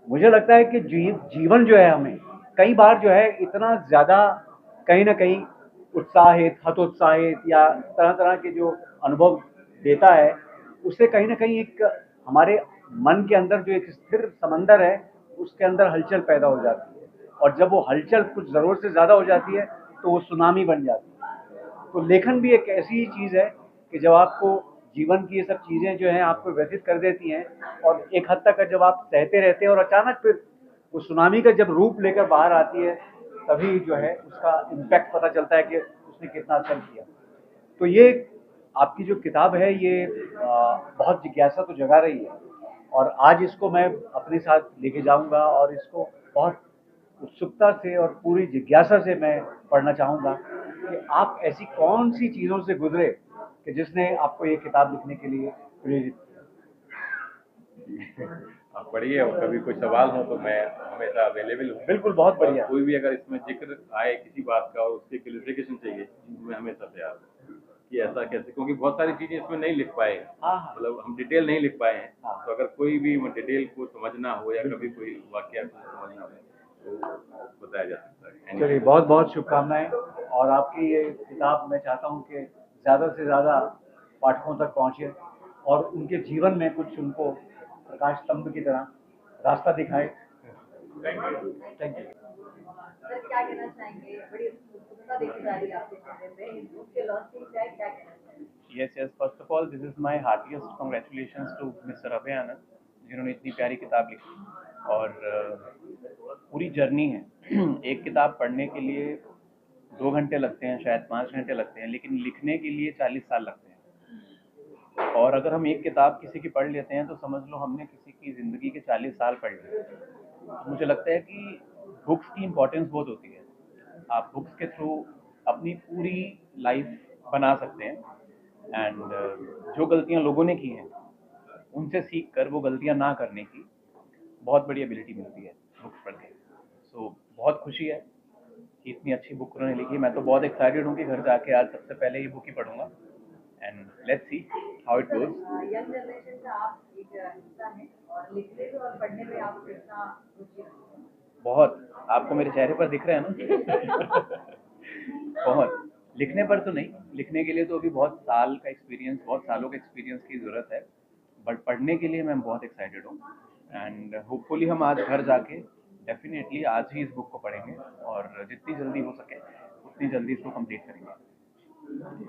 मुझे लगता है कि जीवन जो है हमें कई बार जो है इतना ज़्यादा कहीं ना कहीं उत्साहित, हतोत्साहित या तरह तरह के जो अनुभव देता है, उससे कहीं ना कहीं एक हमारे मन के अंदर जो एक स्थिर समंदर है उसके अंदर हलचल पैदा हो जाती है, और जब वो हलचल कुछ ज़रूरत से ज़्यादा हो जाती है तो वो सुनामी बन जाती है। तो लेखन भी एक ऐसी ही चीज़ है कि जब आपको जीवन की ये सब चीज़ें जो हैं आपको व्यथित कर देती हैं, और एक हद तक जब आप सहते रहते हैं और अचानक फिर वो सुनामी का जब रूप लेकर बाहर आती है, तभी जो है उसका इम्पैक्ट पता चलता है कि उसने कितना असर किया। तो ये आपकी जो किताब है ये बहुत जिज्ञासा तो जगा रही है, और आज इसको मैं अपने साथ लेके जाऊंगा और इसको बहुत उत्सुकता से और पूरी जिज्ञासा से मैं पढ़ना चाहूँगा कि आप ऐसी कौन सी चीज़ों से गुजरे कि जिसने आपको ये किताब लिखने के लिए प्रेरित किया। आप पढ़िए, और कभी कोई सवाल हो तो मैं हमेशा अवेलेबल हूँ। बिल्कुल, बहुत बढ़िया। कोई भी अगर इसमें जिक्र आए किसी बात का और उसके क्लियरिफिकेशन चाहिए तो मैं हमेशा तैयार हूँ कि ऐसा कैसे, क्योंकि बहुत सारी चीज़ें इसमें नहीं लिख पाए, मतलब हम डिटेल नहीं लिख पाए हैं। तो अगर कोई भी डिटेल को समझना हो या कभी कोई वाकया को समझना हो तो बताया जा सकता है। चलिए, बहुत बहुत शुभकामनाएं, और आपकी ये किताब मैं चाहता हूँ कि ज़्यादा से ज़्यादा पाठकों तक पहुँचे और उनके जीवन में कुछ उनको प्रकाश स्तंभ की तरह रास्ता दिखाए। Thank you. सर क्या कहना चाहेंगे? बड़ी उत्सुकता देखी जा रही है आपके चेहरे पे, उसके लॉन्चिंग क्या कहना चाहेंगे? Yes, first of all, this is my heartiest congratulations to Mr. अभय आनंद, जिन्होंने इतनी प्यारी किताब लिखी। और पूरी जर्नी है एक किताब पढ़ने के लिए 2 घंटे लगते हैं, शायद 5 घंटे लगते हैं, लेकिन लिखने के लिए 40 साल लगते हैं। और अगर हम एक किताब किसी की पढ़ लेते हैं तो समझ लो हमने किसी की ज़िंदगी के 40 साल पढ़ लिए। मुझे लगता है कि बुक्स की इम्पोर्टेंस बहुत होती है, आप बुक्स के थ्रू अपनी पूरी लाइफ बना सकते हैं एंड जो गलतियां लोगों ने की हैं उनसे सीख कर वो गलतियां ना करने की बहुत बड़ी एबिलिटी मिलती है बुक्स पढ़ के। सो बहुत खुशी है कि इतनी अच्छी बुक उन्होंने लिखी। मैं तो बहुत एक्साइटेड हूँ कि घर जाके आज सबसे पहले ये बुक ही पढ़ूंगा and let's see how it goes. Young generation का आप एक हिस्सा हैं और लिखने में और पढ़ने में आप कितना रुचि रखते हैं? बहुत, आपको मेरे चेहरे पर दिख रहे हैं ना बहुत। लिखने पर तो नहीं, लिखने के लिए तो अभी बहुत साल का एक्सपीरियंस, बहुत सालों के एक्सपीरियंस की ज़रूरत है, बट पढ़ने के लिए मैं बहुत एक्साइटेड हूँ एंड होपफुली हम आज घर जाके डेफिनेटली आज ही इस बुक को पढ़ेंगे और जितनी जल्दी हो सके उतनी जल्दी इसको कंप्लीट करेंगे।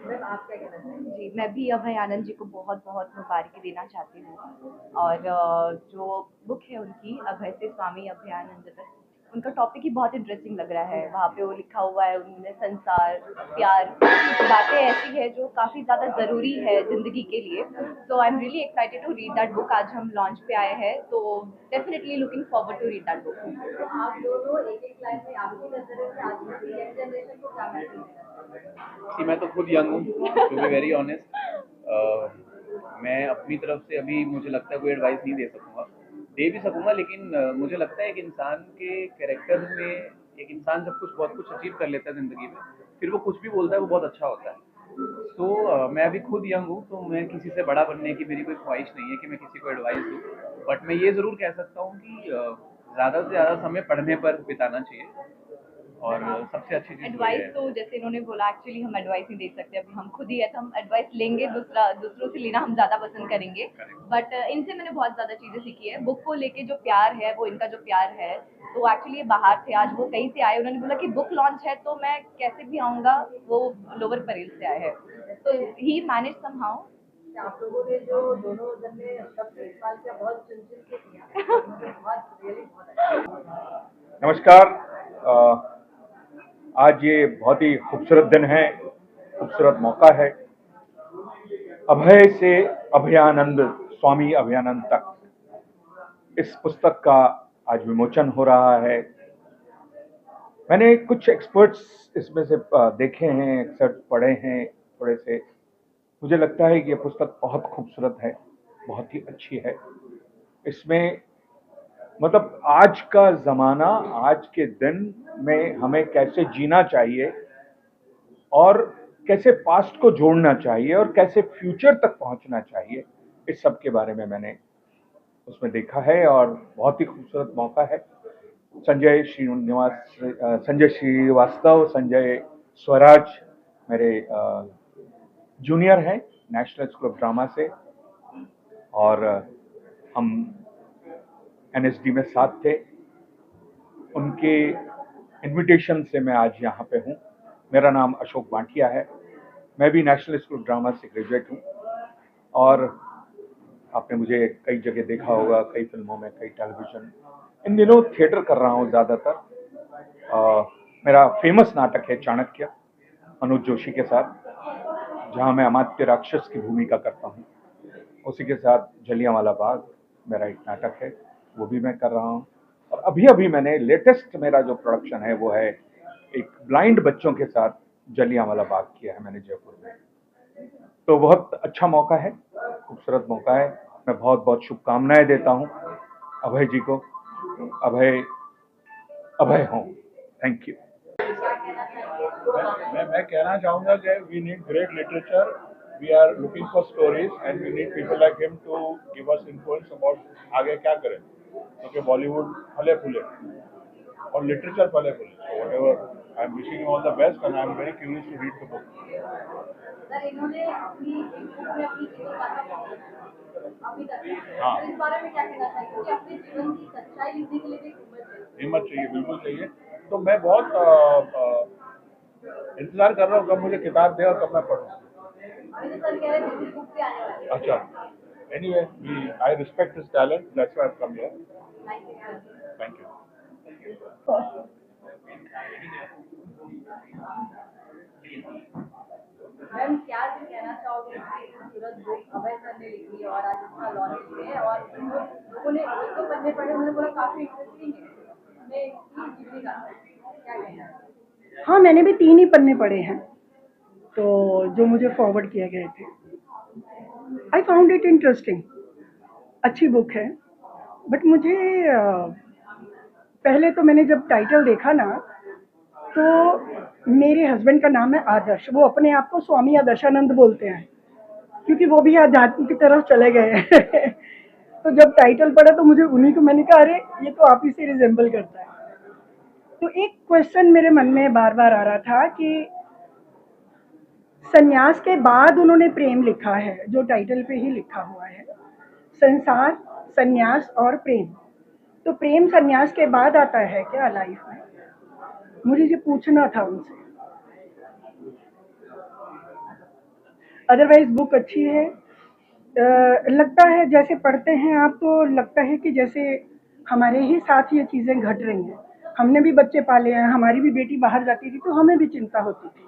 मैम आप क्या कहना चाहेंगे? जी, मैं भी अभय आनंद जी को बहुत बहुत मुबारकी देना चाहती हूँ। और जो बुक है उनकी अभय से स्वामी अभयानंद तक, उनका टॉपिक ही बहुत इंटरेस्टिंग लग रहा है। वहाँ पे वो लिखा हुआ है उन्होंने संसार, प्यार, बातें ऐसी है जो काफ़ी ज़्यादा ज़रूरी है ज़िंदगी के लिए। So I am really excited to read that book. आज हम लॉन्च पे आए हैं तो definitely looking forward to read that book. तो आप दोनों एक लाइन में आपकी नजर से आज की यंग जनरेशन को क्या मैसेज देना चाहेंगे? मैं तो खुद यंग हूँ टू बी वेरी ऑनेस्ट। मैं अपनी तरफ से अभी मुझे लगता है कोई एडवाइस नहीं दे सकूँगा, दे भी सकूँगा, लेकिन मुझे लगता है कि इंसान के कैरेक्टर में एक इंसान जब बहुत कुछ अचीव कर लेता है ज़िंदगी में, फिर वो कुछ भी बोलता है वो बहुत अच्छा होता है। तो मैं अभी खुद यंग हूँ तो मैं किसी से बड़ा बनने की मेरी कोई ख्वाहिश नहीं है कि मैं किसी को एडवाइस दूँ, बट मैं ये ज़रूर कह सकता हूँ कि ज़्यादा से ज़्यादा समय पढ़ने पर बिताना चाहिए और सबसे अच्छी चीज़ एडवाइस तो जैसे इन्होंने बोला, एक्चुअली हम एडवाइस नहीं दे सकते, अभी हम खुद ही है तो हम एडवाइस लेंगे, दूसरों से लेना हम ज़्यादा पसंद करेंगे। बट इनसे मैंने बहुत ज़्यादा चीज़ें सीखी है। बुक को लेके जो प्यार है, वो इनका जो प्यार है, तो एक्चुअली बाहर थे, आज वो कहीं से आए, उन्होंने बोला कि बुक लॉन्च है तो मैं कैसे भी आऊँगा। वो लोअर परेल से आए हैं तो ही मैनेज समहाउ। आप लोगों ने जो दोनों जन ने सबसे इस्तेमाल किया, बहुत चुन के किया, बहुत रियली बहुत अच्छा। नमस्कार। आज ये बहुत ही खूबसूरत दिन है, खूबसूरत मौका है। अभय से अभयानंद, स्वामी अभयानंद तक, इस पुस्तक का आज विमोचन हो रहा है। मैंने कुछ एक्सपर्ट्स इसमें से देखे हैं, एक्सपर्ट पढ़े हैं थोड़े से। मुझे लगता है कि ये पुस्तक बहुत खूबसूरत है, बहुत ही अच्छी है। इसमें मतलब आज का ज़माना, आज के दिन में हमें कैसे जीना चाहिए और कैसे पास्ट को जोड़ना चाहिए और कैसे फ्यूचर तक पहुंचना चाहिए, इस सब के बारे में मैंने उसमें देखा है और बहुत ही खूबसूरत मौका है। संजय श्रीवास्तव, संजय स्वराज मेरे जूनियर हैं नेशनल स्कूल ऑफ ड्रामा से, और हम NSD में साथ थे। उनके इनविटेशन से मैं आज यहाँ पे हूँ। मेरा नाम अशोक बांटिया है, मैं भी नेशनल स्कूल ऑफ ड्रामा से ग्रेजुएट हूँ और आपने मुझे कई जगह देखा होगा, कई फिल्मों में, कई टेलीविज़न। इन दिनों थिएटर कर रहा हूँ ज़्यादातर। मेरा फेमस नाटक है चाणक्य, अनुज जोशी के साथ, जहाँ मैं अमात्य राक्षस की भूमिका करता हूँ। उसी के साथ जलियांवाला बाग मेरा एक नाटक है, वो भी मैं कर रहा हूँ। और अभी अभी मैंने लेटेस्ट मेरा जो प्रोडक्शन है वो है एक ब्लाइंड बच्चों के साथ जलियांवाला बाग किया है मैंने जयपुर में। तो बहुत अच्छा मौका है, खूबसूरत मौका है। मैं बहुत बहुत शुभकामनाएं देता हूँ अभय जी को। अभय हों। Thank you. मैं कहना चाहूँगा कि we need great literature, we are looking for stories and we need people like him to give us influence about आगे क्या करें, क्योंकि बॉलीवुड फले फूले और लिटरेचर फले फूले। So whatever, I am wishing you all the best and I am very curious to read the book. Sir, इन्होंने अपनी बुक में अपनी जीवन गाथा अभी तक, हाँ, इस बारे में क्या कहना चाहिए? क्योंकि अपने जीवन की सच्चाई लिखने के लिए भी हिम्मत चाहिए, बिल्कुल चाहिए। तो मैं बहुत इंतजार कर रहा हूँ कब मुझे किताब दे और कब मैं पढ़ूँ। अभी तो सर कह रहे हैं बुक भी आने वाली है। अच्छा, anyway, I respect his talent, that's why I have come here. Thank you. Ma'am, क्या कहना चाहोगे कि खूबसूरत बुक अभय सर ने लिखी और आज इसका लॉन्च है और लोगों ने एक तो पन्ने पढ़े, उन्होंने बोला काफी इंटरेस्टिंग है, हमें इसकी जीवनी का क्या कहना है? हाँ, मैंने भी 3 ही पन्ने पढ़े हैं, तो जो मुझे फॉरवर्ड किए गए थे। आई फाउंड इट इंटरेस्टिंग, अच्छी बुक है, बट मुझे पहले तो मैंने जब टाइटल देखा ना, तो मेरे हस्बैंड का नाम है आदर्श, वो अपने आप को स्वामी आदर्शानंद बोलते हैं, क्योंकि वो भी आध्यात्म की तरफ चले गए हैं। तो जब टाइटल पढ़ा तो मुझे उन्हीं को, मैंने कहा अरे ये तो आप ही से रिजेंबल करता है। तो एक क्वेश्चन मेरे मन में बार बार आ रहा था कि संन्यास के बाद उन्होंने प्रेम लिखा है, जो टाइटल पे ही लिखा हुआ है, संसार, संन्यास और प्रेम। तो प्रेम संन्यास के बाद आता है क्या लाइफ में? मुझे ये पूछना था उनसे। अदरवाइज बुक अच्छी है। लगता है जैसे पढ़ते हैं आप तो लगता है कि जैसे हमारे ही साथ ये चीज़ें घट रही हैं। हमने भी बच्चे पाले हैं, हमारी भी बेटी बाहर जाती थी तो हमें भी चिंता होती थी।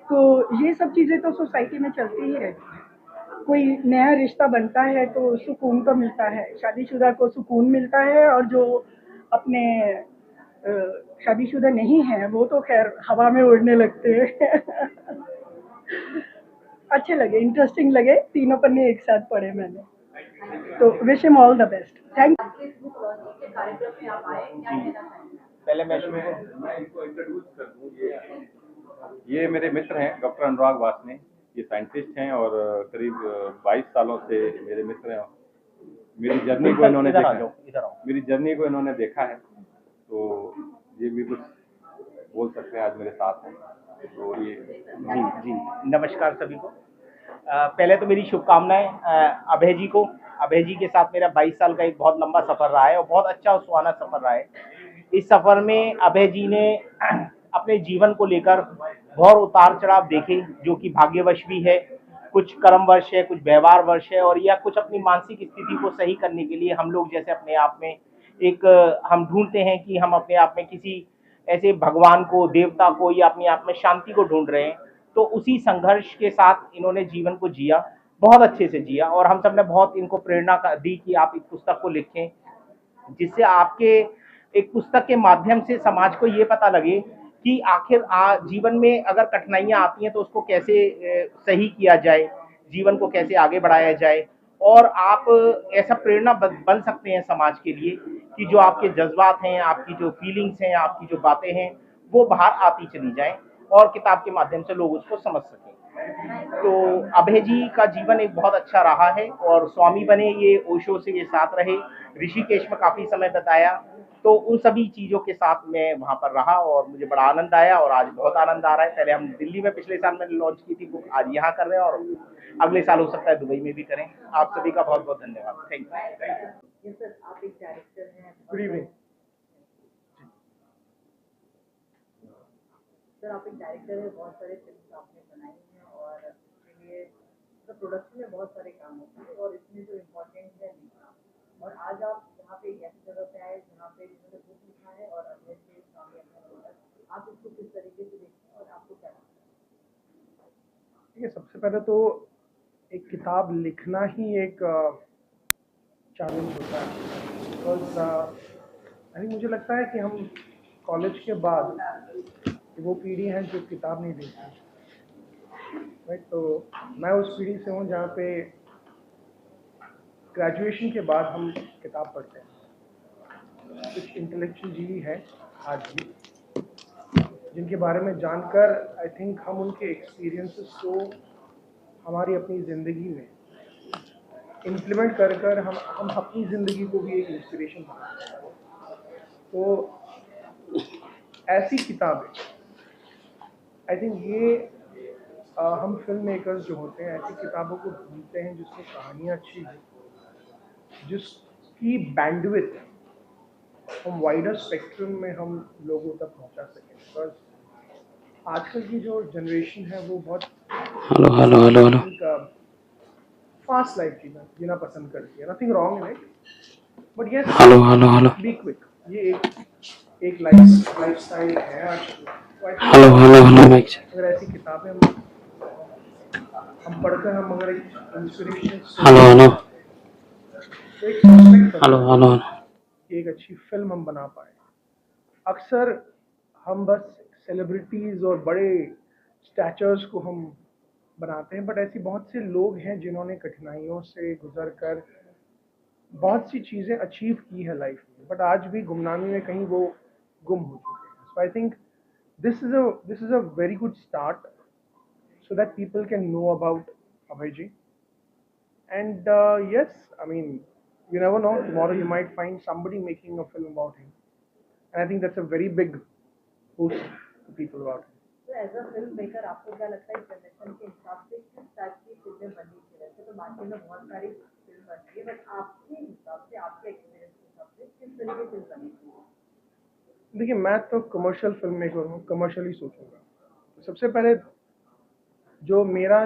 तो ये सब चीज़ें तो सोसाइटी में चलती ही रहती हैं। कोई नया रिश्ता बनता है तो सुकून तो मिलता है, शादीशुदा को सुकून मिलता है, और जो अपने शादीशुदा नहीं है वो तो खैर हवा में उड़ने लगते हैं। अच्छे लगे, इंटरेस्टिंग लगे, तीनों पन्ने एक साथ पढ़े मैंने। तो wish him all the best. Thank पहले मैं इनको इंट्रोड्यूस कर दूं। ये मेरे मित्र हैं डॉक्टर अनुराग वासने, ये साइंटिस्ट हैं और करीब 22 सालों से मेरे मित्र हैं। मेरी जर्नी को इन्होंने देखा है, तो ये भी कुछ बोल सकते हैं, आज मेरे साथ हैं। तो ये जी नमस्कार सभी को। पहले तो मेरी शुभकामनाएं अभय जी को। अभय जी के साथ मेरा 22 साल का एक बहुत लंबा सफ़र रहा है और बहुत अच्छा और सुहाना सफ़र रहा है। इस सफ़र में अभय जी ने अपने जीवन को लेकर बहुत उतार चढ़ाव देखे, जो कि भाग्यवश भी है, कुछ कर्मवश है, कुछ व्यवहार वश है, और या कुछ अपनी मानसिक स्थिति को सही करने के लिए हम लोग जैसे अपने आप में एक हम ढूंढते हैं कि हम अपने आप में किसी ऐसे भगवान को, देवता को, या अपने आप में शांति को ढूंढ रहे हैं। तो उसी संघर्ष के साथ इन्होंने जीवन को जिया, बहुत अच्छे से जिया, और हम सब ने बहुत इनको प्रेरणा दी कि आप इस पुस्तक को लिखें, जिससे आपके एक पुस्तक के माध्यम से समाज को ये पता लगे कि आखिर जीवन में अगर कठिनाइयाँ आती हैं तो उसको कैसे सही किया जाए, जीवन को कैसे आगे बढ़ाया जाए, और आप ऐसा प्रेरणा बन सकते हैं समाज के लिए कि जो आपके जज्बात हैं, आपकी जो फीलिंग्स हैं, आपकी जो बातें हैं, वो बाहर आती चली जाएं और किताब के माध्यम से लोग उसको समझ सकें। तो अभय जी का जीवन एक बहुत अच्छा रहा है, और स्वामी बने, ये ओशो से ये साथ रहे, ऋषिकेश में काफ़ी समय बताया, तो उन सभी चीज़ों के साथ मैं वहाँ पर रहा और मुझे बड़ा आनंद आया, और आज बहुत आनंद आ रहा है। पहले हम दिल्ली में पिछले साल मैंने लॉन्च की थी बुक, आज यहाँ कर रहे हैं, और अगले साल हो सकता है दुबई में भी करें। आप सभी का बहुत बहुत धन्यवाद। Thank you. सर, आप एक डायरेक्टर हैं। गुड इवनिंग सर, आप एक डायरेक्टर हैं, बहुत सारे फिल्म आपने बनाई हैं, और इसके लिए तो प्रोडक्शन में बहुत सारे काम होते हैं, और इसमें जो इम्पोर्टेंट है लिखना, और आज आप यहाँ पे एक ऐसी जगह पे आए जहाँ पे जिन्होंने बुक लिखा है और अभय से सामने अपना, आप इसको किस तरीके से देखते हैं और आपको क्या लगता है? देखिए, सबसे पहले तो एक किताब लिखना ही एक चैलेंज होता है, बिकॉज आई थिंक मुझे लगता है कि हम कॉलेज के बाद वो पीढ़ी है जो किताब नहीं देखती, राइट। तो मैं उस पीढ़ी से हूँ जहाँ पे ग्रेजुएशन के बाद हम किताब पढ़ते हैं। कुछ इंटेलेक्चुअल जीवी हैं आज भी जिनके बारे में जानकर आई थिंक हम उनके एक्सपीरियंसेस को हमारी अपनी ज़िंदगी में इम्प्लीमेंट कर हम अपनी ज़िंदगी को भी एक इंस्पिरेशन बनाते हैं। तो ऐसी किताबें आई थिंक ये हम फिल्म मेकर्स जो होते हैं ऐसी किताबों को ढूंढते हैं जिसमें कहानियाँ अच्छी हैं, जिसकी बैंडविड्थ हम वाइडर स्पेक्ट्रम में हम लोगों तक पहुंचा सकें। बिकॉज आजकल की जो जनरेशन है वो बहुत फास्ट लाइफ जीना पसंद करती है। Nothing wrong in it, but yes be quick, ये एक लाइफस्टाइल है आजकल। अगर ऐसी किताबें हम पढ़कर हम अगर इंस्पिरेशन एक अच्छी फिल्म हम बना पाए। अक्सर हम बस सेलिब्रिटीज़ और बड़े स्टैचर्स को हम बनाते हैं, बट ऐसी बहुत से लोग हैं जिन्होंने कठिनाइयों से गुजर कर बहुत सी चीज़ें अचीव की है लाइफ में, बट आज भी गुमनामी में कहीं वो गुम हो चुके हैं. So I think this is a very good start so that people can know about Abhay ji. And yes, I mean, you never know, tomorrow you might find somebody making a film about him. And I think that's a very big boost to people about him. तो as a film maker आपको क्या लगता है generation के हिसाब से किस type की फिल्में बननी चाहिए? वैसे तो मार्केट में बहुत सारी फिल्म बनती है, बट आपके हिसाब से, आपके एक्सपीरियंस के हिसाब से किस तरह की फिल्म बननी चाहिए? देखिए, मैं तो कमर्शियल फिल्म मेकर हूँ, कमर्शियली सोचूंगा. तो सबसे पहले जो मेरा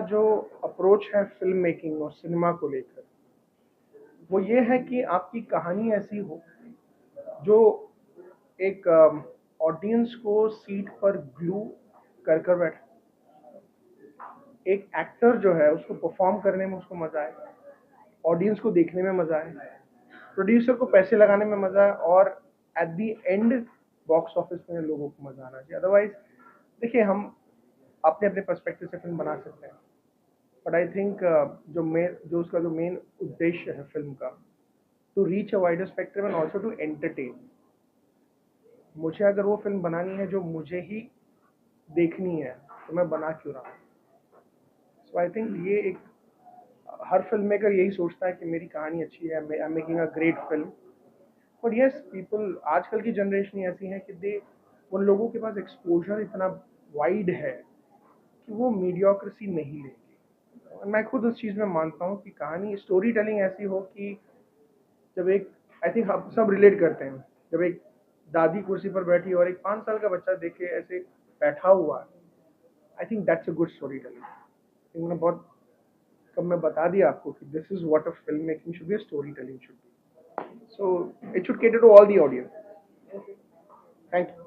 अप्रोच है फिल्म मेकिंग और सिनेमा को लेकर, वो ये है कि आपकी कहानी ऐसी हो जो एक ऑडियंस को सीट पर ग्लू कर बैठे. एक एक्टर जो है उसको परफॉर्म करने में उसको मजा आए, ऑडियंस को देखने में मजा आए, प्रोड्यूसर को पैसे लगाने में मजा आए, और at the end box office में लोगों को मजा आना चाहिए. अदरवाइज देखिए, हम अपने अपने पर्सपेक्टिव से फिल्म बना सकते हैं, बट आई थिंक जो उसका जो मेन उद्देश्य है फिल्म का, to reach a wider spectrum and also to entertain. मुझे अगर वो फिल्म बनानी है जो मुझे ही देखनी है, तो मैं बना क्यों रहा हूँ. सो आई थिंक ये एक हर फिल्म मेकर यही सोचता है कि मेरी कहानी अच्छी है, I am making a great film. But yes, people, आजकल की जनरेशन ऐसी है कि उन लोगों के पास एक्सपोजर इतना वाइड है कि वो मीडियोक्रेसी नहीं लेंगे. मैं खुद उस चीज़ में मानता हूँ कि कहानी, स्टोरी टेलिंग ऐसी हो कि जब एक, आई थिंक हम सब रिलेट करते हैं, जब एक दादी कुर्सी पर बैठी और एक 5 साल का बच्चा देखे ऐसे बैठा हुआ है, I think that's a good story telling. मैंने बहुत कम में बता दिया आपको कि this is what a film making should be, story telling should be. So it should cater to all the audience. Thank you.